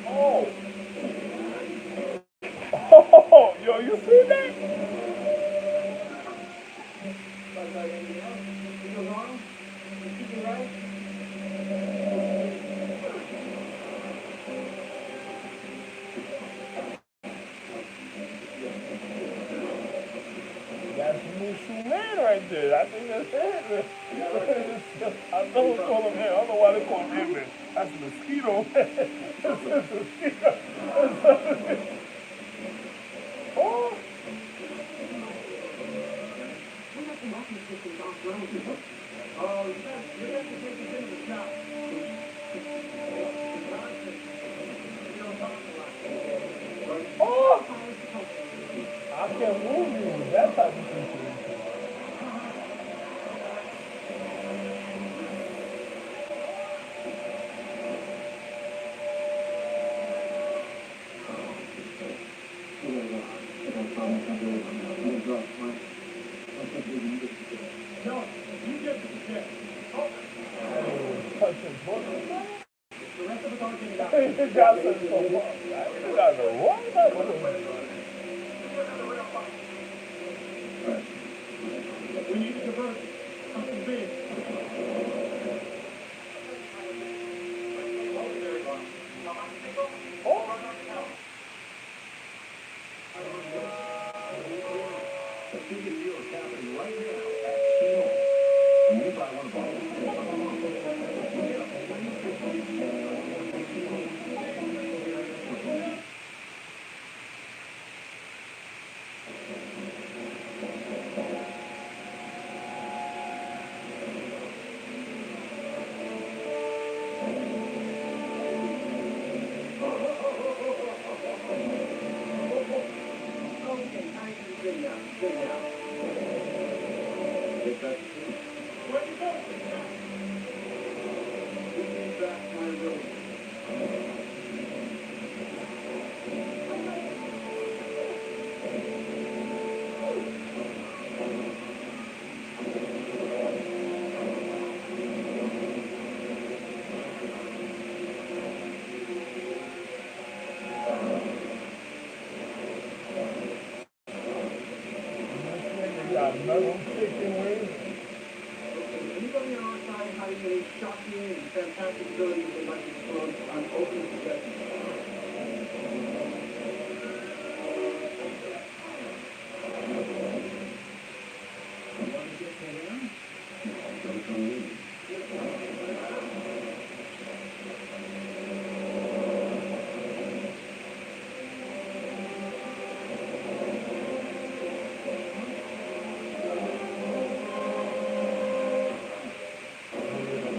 Oh, oh, yo, you see that? Anything else? You go wrong? You keep me right? That's Mushu Man right there. I think that's it. I don't call him man. I don't know why they call him man. That's mosquito man. That's mosquito. Oh, We got some weapon systems offline. Oh, you have to take this into account. You don't talk a lot. oh! Fire suppression. I can't move you with that type of situation. No, you get the check. Oh, And it was touching pussy. the rest of us aren't getting out. You got some you got the wrong type of We need to divert something big. oh. The biggest deal is happening right now at cHIld. When you buy one of our thing now. Get back to sleep. Where'd you go? Give me back my room. They got another chicken wings. Anybody on our side hiding any shocking and fantastic abilities they might disclose, I'm open to suggestions. You want to get to him? Don't come with me.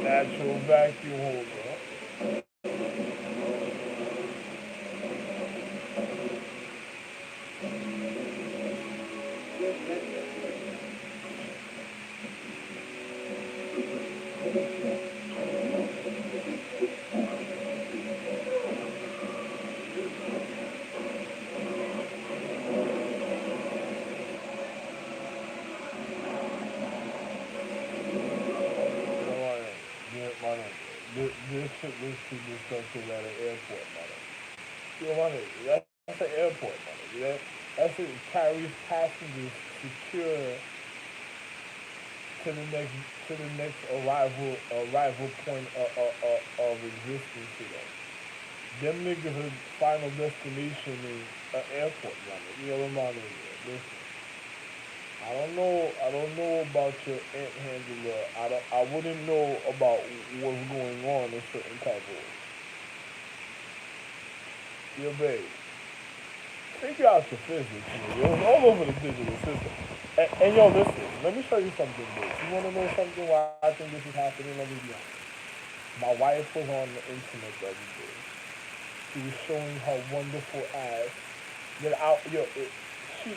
Natural vacuum holder. This shit was too disgusting at an airport, mother. You know what I mean? That's an airport, mother. You know? That's it carries passengers secure to the next arrival point of existence to them. Them niggas are final destination is an airport, mother. You know what I mean? Listen. I don't know about your ant handler. I wouldn't know about what's going on in certain type of. Yo, babe, figure out your physics. Yo. It was all over the digital system. And yo, listen, let me show you something, babe. You want to know something why I think this is happening? Let me be honest. My wife was on the internet the other day. She was showing her wonderful ass. That she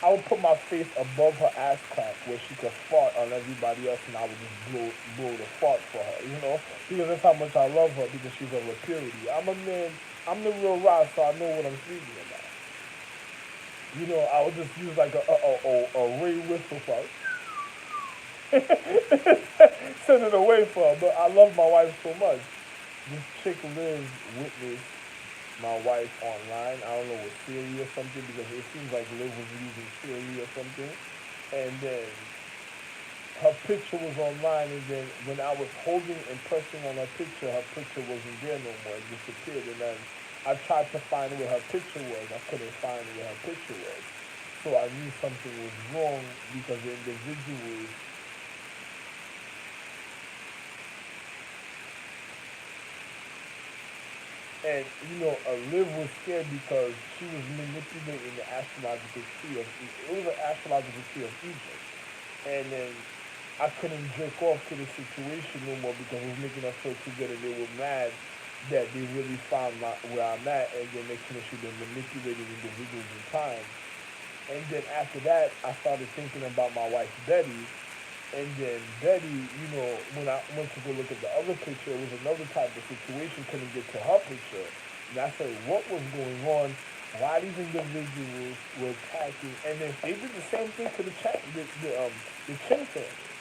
I would put my face above her ass crack where she could fart on everybody else and I would just blow the fart for her, you know? Because that's how much I love her because she's of a purity. I'm a man, I'm the real rock, so I know what I'm speaking about. You know, I would just use like a ray whistle for her. Send it away for her, but I love my wife so much. This chick lives witnessed my wife online. I don't know, with Siri or something because it seems like Liv was using Siri or something. And then her picture was online, and then when I was holding and pressing on her picture wasn't there no more. It disappeared. And then I tried to find where her picture was. I couldn't find where her picture was. So I knew something was wrong because the individual. And Liv was scared because she was manipulating the astrological tree of it was an astrological tree of Egypt. And then I couldn't jerk off to the situation no more because it was making us feel too good and they were mad that they really found where I'm at and then they could have been manipulating individuals in time. And then after that I started thinking about my wife Betty. And then Betty, when I went to go look at the other picture, it was another type of situation, couldn't get to her picture. And I said, what was going on? Why these individuals were attacking? And then they did the same thing to the Chin family.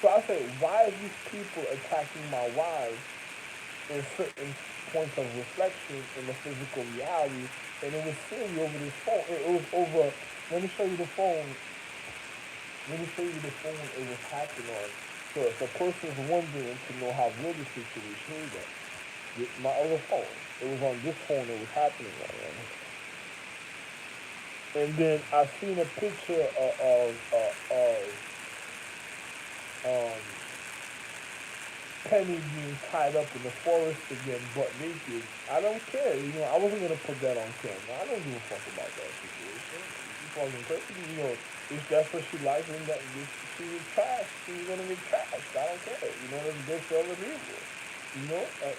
So I said, why are these people attacking my wives in certain points of reflection in the physical reality? And it was silly over this phone. It was over, let me show you the phone. Let me show you the phone it was happening on. So if a person's wondering to know how real the situation is, with my other phone, it was on this phone it was happening on. Right? And then I seen a picture of Penny being tied up in the forest again, butt naked. I don't care. I wasn't gonna put that on camera. I don't give a fuck about that situation. You fucking crazy. If that's what she likes, then she was trash. She's gonna get trashed. I don't care. That's good for other people.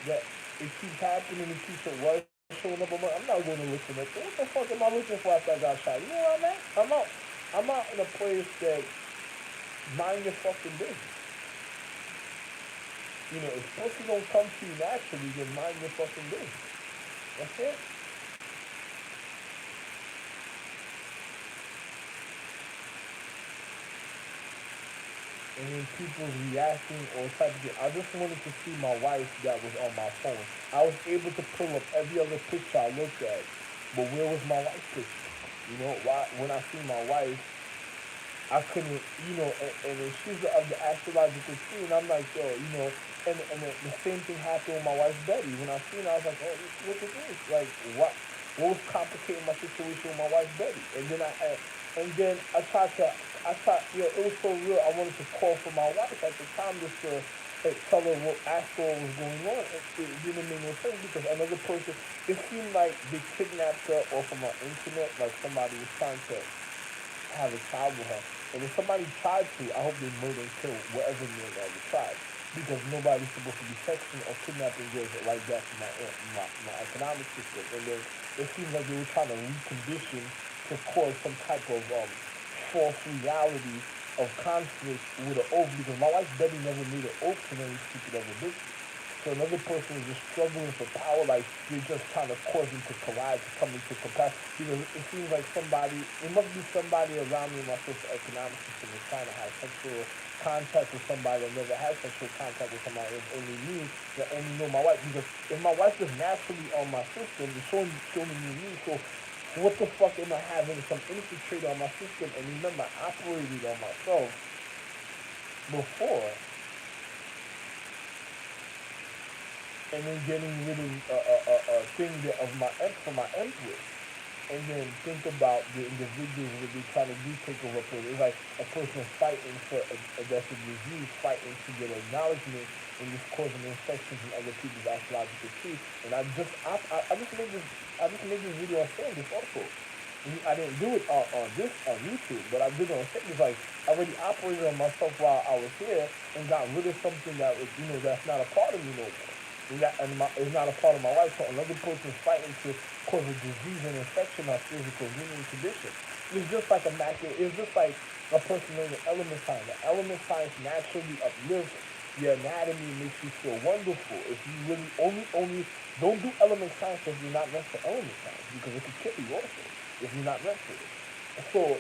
That it keeps happening. It keeps it worse. showing up. I'm not going to listen at them. What the fuck am I looking for after I got shot? You know what I'm at? I'm out in a place that mind your fucking business. You know, if pussy don't come to you naturally, then mind your fucking business. That's it. And then people's reacting or type of thing. I just wanted to see my wife that was on my phone. I was able to pull up every other picture I looked at, but where was my wife's picture? You know, why when I see my wife, I couldn't, you know, and then she's of the astrological tree, and I'm like, yo, you know, and the same thing happened with my wife's Betty. When I seen her, I was like, oh, look at this. Like, what was complicating my situation with my wife's Betty? And then I tried to, you know, it was so real. I wanted to call for my wife at the time just to tell her ask her what was going on. It didn't make no sense because another person, it seemed like they kidnapped her off of my internet, like somebody was trying to have a child with her. And if somebody tried to, I hope they murder and kill whatever man that was tried. Because nobody's supposed to be sexting or kidnapping girls like that from my economic system. And then it seems like they were trying to recondition to cause some type of false reality of conflict with an oath. Because my wife Betty never made an oath to any stupid other bitches. So another person is just struggling for power, like you're just trying to cause them to collide, to come into capacity. Because it seems like it must be somebody around me in my socioeconomic system is trying to have sexual contact with somebody that never had sexual contact with somebody. It's only me that only know my wife. Because if my wife is naturally on my system, it's showing me. So what the fuck am I having some infiltrator on my system? And remember, I operated on myself before. And then getting rid of a thing of my for my empress, and then think about the individuals that they try to do take over. It's like a person fighting for that's a disease, fighting to get acknowledgement, and just causing infections in other people's astrological tree. And I just made this video on saying this also. I didn't do it on YouTube, but I did it on Facebook. Like I already operated on myself while I was here and got rid of something that was that's not a part of me no more. It's not a part of my life. So another person is fighting to cause a disease and infection or physical human condition. It's just like it's just like a person in the element science. The element science naturally uplifts your anatomy, makes you feel wonderful. If you really only don't do element science if you're not meant for element science because it could kill you also if you're not meant for it. So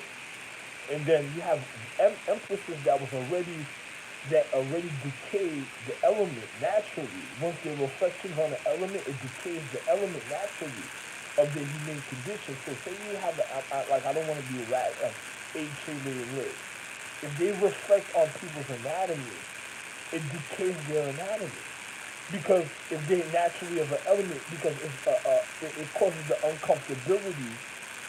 and then you have emphasis that already decayed the element naturally. Once the reflections on the element, it decays the element naturally of the human condition. So say you have I don't want to be a rat, age-related live. If they reflect on people's anatomy, it decays their anatomy. Because if they naturally have an element, because it causes the uncomfortability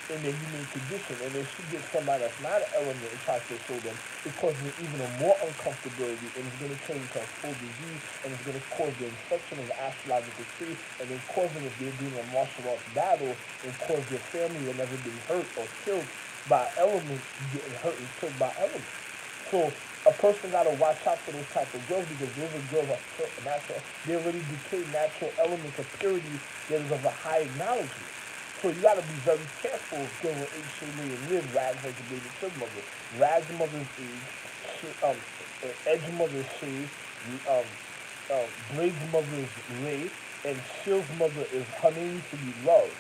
in the human condition. And if she gets somebody that's not an element and tries to show them, it causes even a more uncomfortability and it's going to turn into a full disease and it's going to cause the infection of the astrological tree and then causing if they're doing a martial arts battle and cause their family that never been hurt or killed by elements getting hurt and killed by elements. So a person got to watch out for those type of girls because those are girls that natural, they already decay natural elements of purity that is of a high acknowledgement. So you gotta be very careful dealing with age shade and live rags like the baby child mother. Rags mother's edge mother's shade, Blade's mother's lay, and Shield's mother is her name used to be love.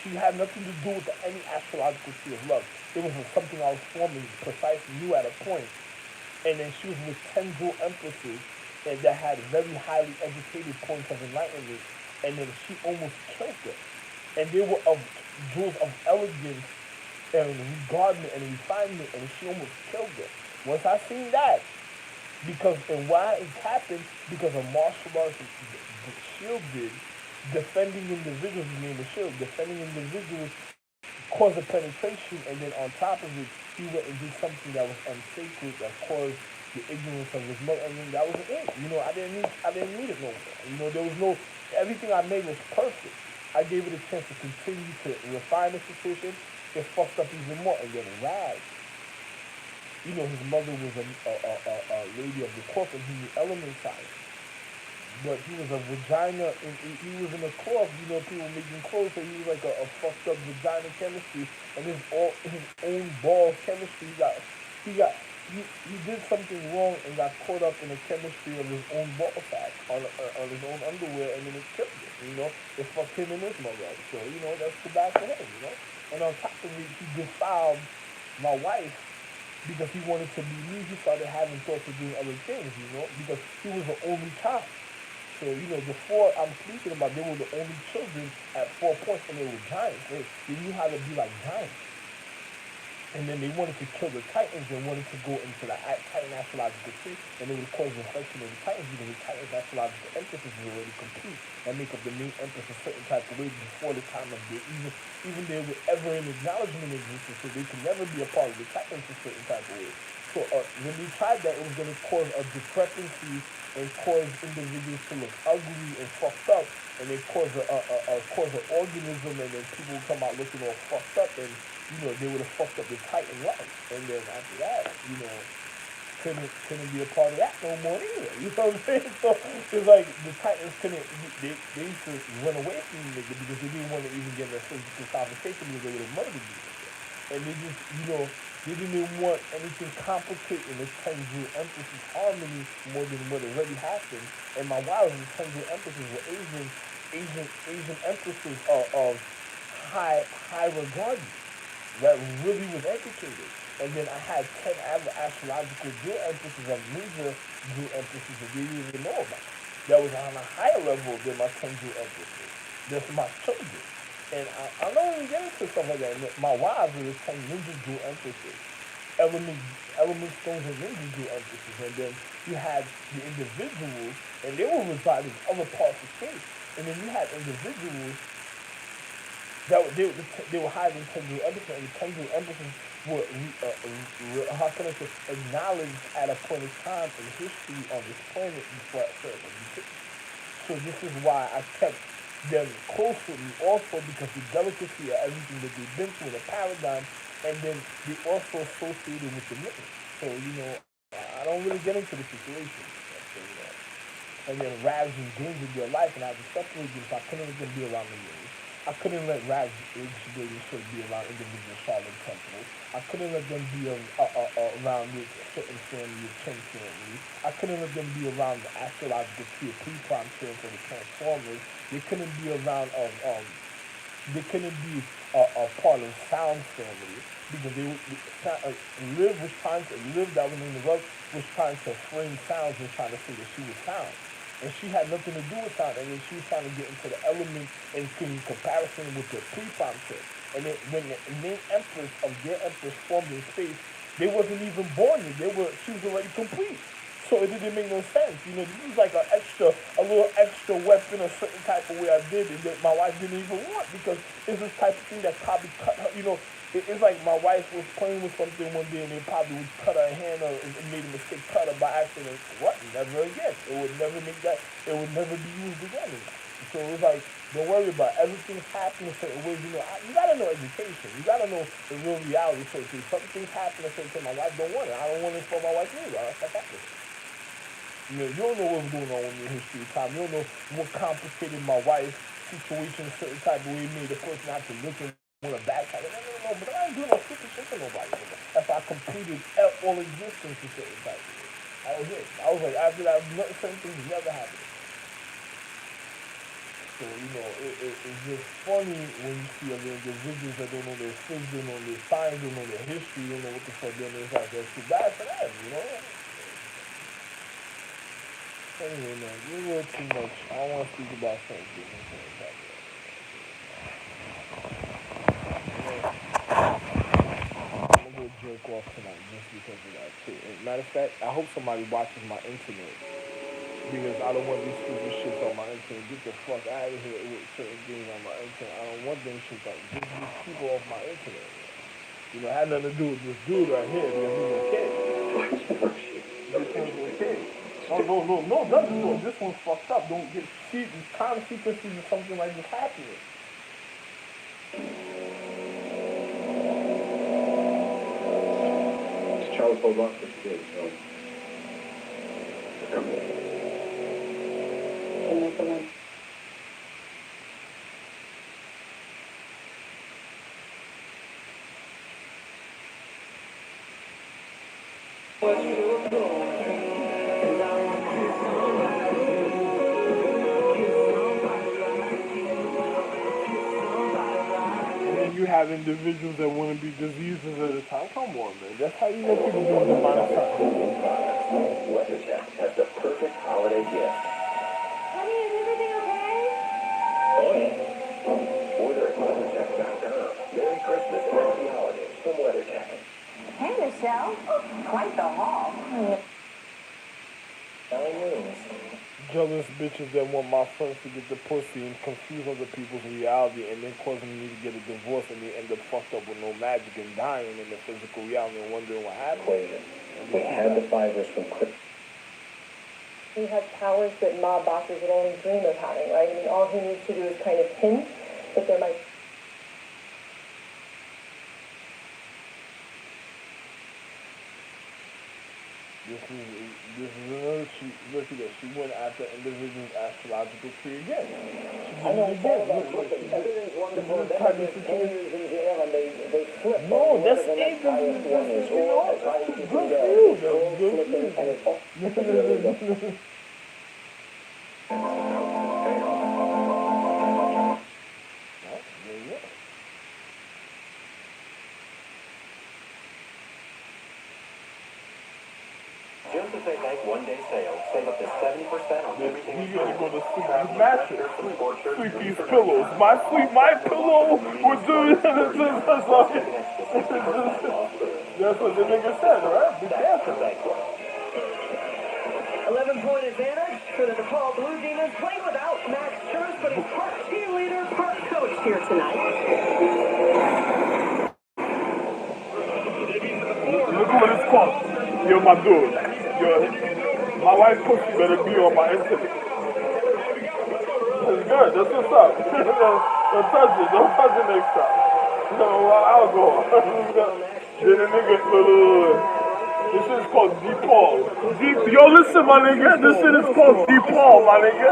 She had nothing to do with any astrological tree of love. It was something I was forming precisely knew at a point. And then she was with 10 dual empresses that had very highly educated points of enlightenment, and then she almost killed them and they were of jewels of elegance and regardment and refinement, and she almost killed them. Once I seen that, because and why it happened, because of martial arts Shield did, defending individuals, his name was Shield, defending individuals caused a penetration, and then on top of it, he went and did something that was unsacred that caused the ignorance of his mother, and then that was it. I didn't need it no more. There was no everything I made was perfect. I gave it a chance to continue to refine the situation. It fucked up even more. And then Rag, his mother was a lady of the court and he knew element science. but he was a vagina, and he was in a cloth, people making clothes, so he was like a fucked up vagina chemistry, and his own balls chemistry, he got, he did something wrong and got caught up in the chemistry of his own ball sack on his own underwear, and then it killed him, it fucked him and his mother up, so, that's too bad for him. And on top of it, he defiled my wife because he wanted to be me. He started having thoughts of doing other things, because he was the only child. So, the four I'm speaking about, they were the only children at 4 points, and they were giants. They knew how to be like giants. And then they wanted to kill the Titans and wanted to go into the Titan astrological tree, and they would cause reflection of the Titans because the Titan's astrological emphasis is already complete and make up the main empress a certain type of way before the time of their even there was ever an acknowledgement of existence, so they could never be a part of the Titans a certain type of way. So when they tried that, it was going to cause a discrepancy and cause individuals to look ugly and fucked up, and they cause an organism, and then people would come out looking all fucked up, and they would have fucked up the Titan life. And then after that, couldn't be a part of that no more either. You know what I'm saying? So it's like the Titans they used to run away from the nigga because they didn't want to even get in a physical conversation because they would have murdered you. And they just, they didn't even want anything complicating the Tenju Empress's harmony more than what already happened. And my wives, the Tenju Empresses were Asian empresses of high regard that really was educated. And then I had 10 other astrological dual empresses of major dual empresses that they didn't even know about. That was on a higher level than my 10 dual empresses. That's my children. And I don't even get into stuff like that. My wives were the 10 ninja dual empresses. Element stones and ninja dual empresses. And then you had the individuals, and they were residing in other parts of space. And then you had individuals that they were hiding Tenju Empresses, and the Tenju Empresses were how can I say, acknowledged at a point in time in history on this planet before a certain mutation. So this is why I kept them close with me also because the delicacy of everything that they've been through in the paradigm, and then they also associated with the living. So I don't really get into the situation. And then Ravs endangered their life, and I had to separate them, so I couldn't let them be around the news. I couldn't let Ravs should be around individual Charlotte temples. I couldn't let them be around with certain family, kin family. I couldn't let them be around the astrological tree of pre-prime tree for the Transformers. They couldn't be around they couldn't be a part of Sound family because Liv was trying to Liv that was in the rug was trying to frame Sounds and trying to say that she was Sound. And she had nothing to do with Sound, and then she was trying to get into the element and in comparison with the pre-prime trip. And then when the main empress of their empress formed in space, they wasn't even born yet. She was already complete. So it didn't make no sense. This is like a little extra weapon, a certain type of way I did, and that my wife didn't even want because it's this type of thing that probably cut her. It's like my wife was playing with something one day and they probably would cut her hand or made a mistake, cut her by accident. What? Never again. It would never make that. It would never be used again. So it was like, don't worry about it. Everything's happening a certain ways. You gotta know education. You gotta know the real reality. So if something things happen a certain way, my wife don't want it. I don't want it for my wife either. That's happening. You don't know what's going on in your history of time. You don't know what complicated my wife's situation a certain type of way made the person have to look and want to backtrack. No, but I ain't doing no stupid shit to nobody. That's why I completed all existence a certain type of way. That was it. I was like, after that, certain things never happened. So, it's just funny when you see other individuals that don't know their physics, don't know their science, don't know their history, don't know what the fuck they're doing. It's like, that's too bad for them. Anyway, man, you're a little too much. I don't want to speak about something. I'm going to go jerk off tonight just because of that, too. And matter of fact, I hope somebody watches my internet. Because I don't want these stupid shits on my internet. Get the fuck out of here with certain things on my internet. I don't want them shits on. Get these people off my internet. It had nothing to do with this dude right here because he's a kid. This one's a kid. No, this one's fucked up. Don't get these time sequences of something like this happening. Charles hold on for kids, so. and make a living. And then you have individuals that want to be diseases at a time. Come on, man. That's how you know people doing demonic stuff. WeatherTech has the perfect holiday gift. Honey, is everything okay? Oh, yeah. Order at WeatherTech.com. Merry Christmas and Happy Holidays from WeatherTech. Hey, Michelle. Quite the haul. 9 rooms. Jealous bitches that want my sons to get the pussy and confuse other people's reality and then causing me to get a divorce and they end up fucked up with no magic and dying in the physical reality and wondering what happened. Equation. We have the fibers from Clip. He has powers that mob bosses would only dream of having, right? I mean, all he needs to do is kind of hint that there might. This is another look at this. She went after individual's astrological tree again. She did it again. Look, Everything's wonderful. this is the Then type of there's 10 situation. years in jail and they flip. No, that's the next highest one is, you know, as high as you good can for go. you. It's all That's good for flipping you. and it's all Just as they make one-day sales, save up to 70% on everything. He's gonna go to sleep mattress. Sleepy's pillows. My pillow would do this. That's what the nigga said, right? Be careful. 11-point advantage for the DePaul Blue Demons. Playing without Max Scherz, but he's part cheerleader, part coach here tonight. Look what it's called. Yo, my dude. Yo, my wife pussy better be on my internet. It's good. That's what's up. Don't touch it. Don't touch it next time. No, I'll go. Then the nigga, this shit is called DePaul. Yo, listen, my nigga. This shit is called DePaul, my nigga.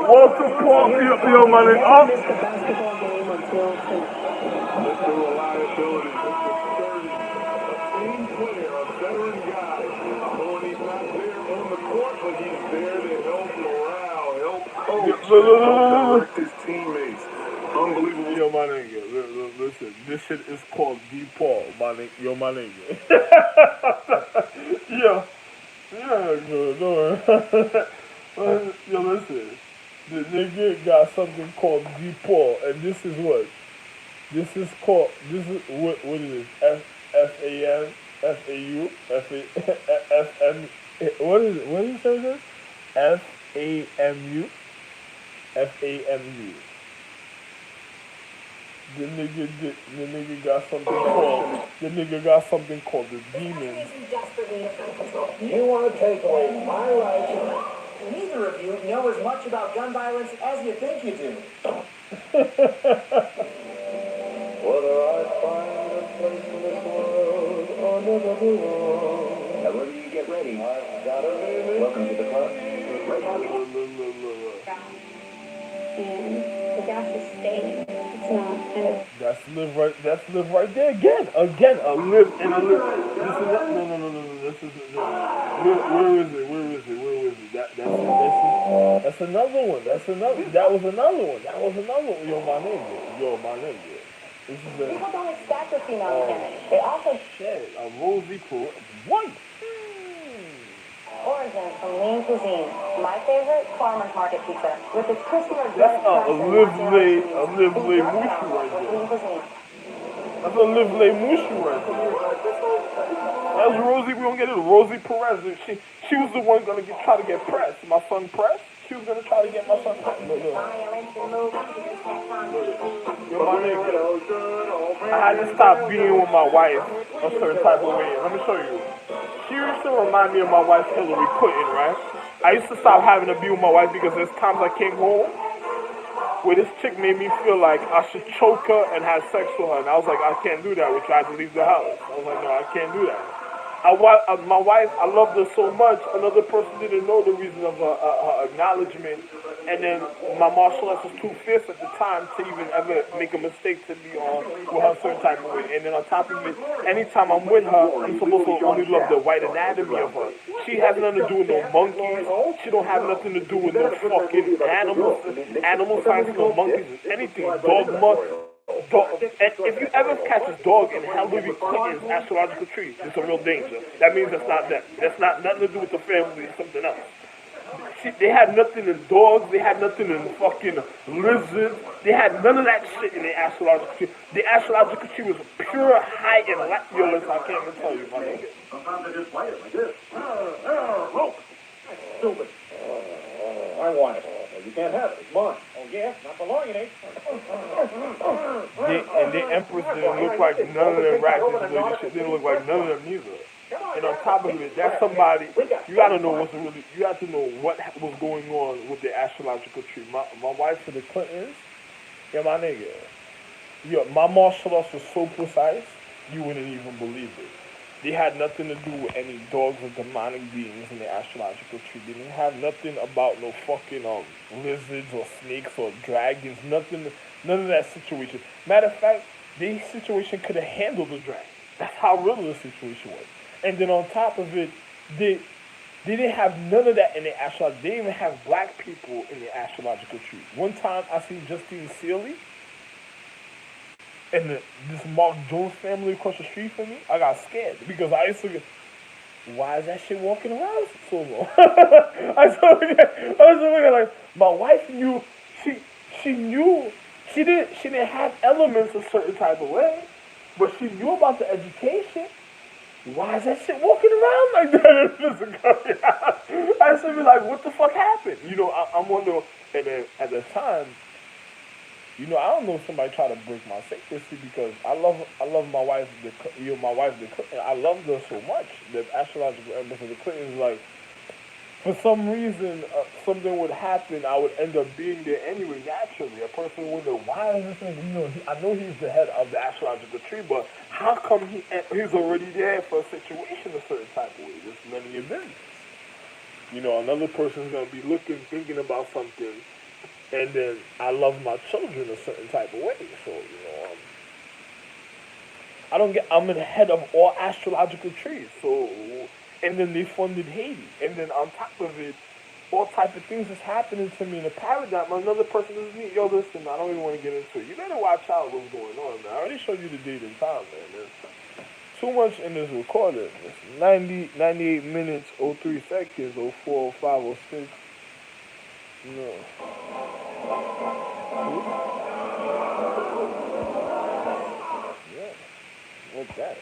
Walter Paul, yo, my nigga. Oh. Missed the basketball game until tonight. Mr. Reliability, Mr. 30, a team player, a veteran guy. When he's not there on the court, but he's there to help morale, help coach, help direct his teammates. Unbelievable. Yo, my nigga, listen, this shit is called DePaul, my nigga. Yo, my nigga. Yo, no. Yo, listen, the nigga got something called DePaul, and this is what? This is called, what is it? FAM, FAU, FM, what is it? What is it? FAMU, FAMU. The nigga got something called the demons. You want to take away my rights. Neither of you know as much about gun violence as you think you do. Whether I find a place in this world or never belong. However you get ready, I've gotta live it. welcome to the club. And the gas is staying. It's not kind of. That's live right there again, a live and a live. This is no. This is where is it? That's another one. That was another one. Yo, my nigga. This is a People don't expect a female identity. They also shit. A Rosie Pool. What? origin from lean cuisine. My favorite, farmer's market pizza with its crispy organic That's crust a and live mozzarella lay cheese. mushu right With there. lean cuisine. That's a live lay mushu right there. That's Rosie. We don't get it. Rosie Perez. She was the one gonna try to get pressed. My son pressed. She was gonna try to get my son pressed. Look. Yo, my nigga. I had to stop being with my wife a certain type of way. Let me show you. She used to remind me of my wife Hillary Clinton, right? I used to stop having to be with my wife because there's times I came home where this chick made me feel like I should choke her and have sex with her. And I was like, I can't do that with you. I had to leave the house. I was like, no, I can't do that. My wife, I loved her so much. Another person didn't know the reason of her acknowledgement, and then my martial arts was too fierce at the time to even ever make a mistake to be on with her a certain type of way. And then on top of it, anytime I'm with her, I'm supposed to only love the white anatomy of her. She has nothing to do with no monkeys. She don't have nothing to do with no fucking animals, animal science, no monkeys, anything. Dog mutt. Dog, and if you ever catch a dog in Hillary Clinton's astrological tree, it's a real danger. That means that's not them. That's not nothing to do with the family. It's something else. They had nothing in dogs. They had nothing in fucking lizards. They had none of that shit in the astrological tree. The astrological tree was pure high and lactulous. I can't even tell you, my nigga. Sometimes I just play it like this. Rope. Stupid. I want it. You can't have it. It's mine. Oh, yeah? Not belonging, eh? And the empress didn't look like none of them ratchets. Shit didn't look like none of them neither. And on top of it, that's somebody, you gotta know what's really, you have to know what was going on with the astrological tree. My wife for the Clintons, yeah, my nigga, yeah, my martial arts was so precise, you wouldn't even believe it. They had nothing to do with any dogs or demonic beings in the astrological tree. They didn't have nothing about no fucking lizards or snakes or dragons, nothing, none of that situation. Matter of fact, the situation could have handled the dragon. That's how real the situation was. And then on top of it, they didn't have none of that in the astrological. They didn't even have black people in the astrological tree. One time I seen Justine Sealy and this Mark Jones family across the street from me. I got scared because I used to get, why is that shit walking around so long? I was looking like, my wife knew, she knew, she didn't have elements a certain type of way, but she knew about the education. Why is that shit walking around like that? I used to be like, what the fuck happened? You know, I'm wondering, and then at the time, you know, I don't know if somebody tried to break my secrecy because I love my wife, my wife, the Clinton. I love her so much. The astrological empress of the Clintons, like, for some reason, something would happen, I would end up being there anyway, naturally. A person would know, why is this thing, you know, I know he's the head of the astrological tree, but how come he's already there for a situation a certain type of way? It's none of your business. You know, another person's going to be looking, thinking about something, and then I love my children a certain type of way. So, you know, I'm in the head of all astrological trees, so... And then they funded Haiti. And then on top of it, all type of things is happening to me in the paradigm. Another person is me. Yo, listen, I don't even want to get into it. You better watch out what's going on, man. I already showed you the date and time, man. There's too much in this recording. It's 98 minutes, 03 seconds, 04, 05, 06. No. Yeah. What's that?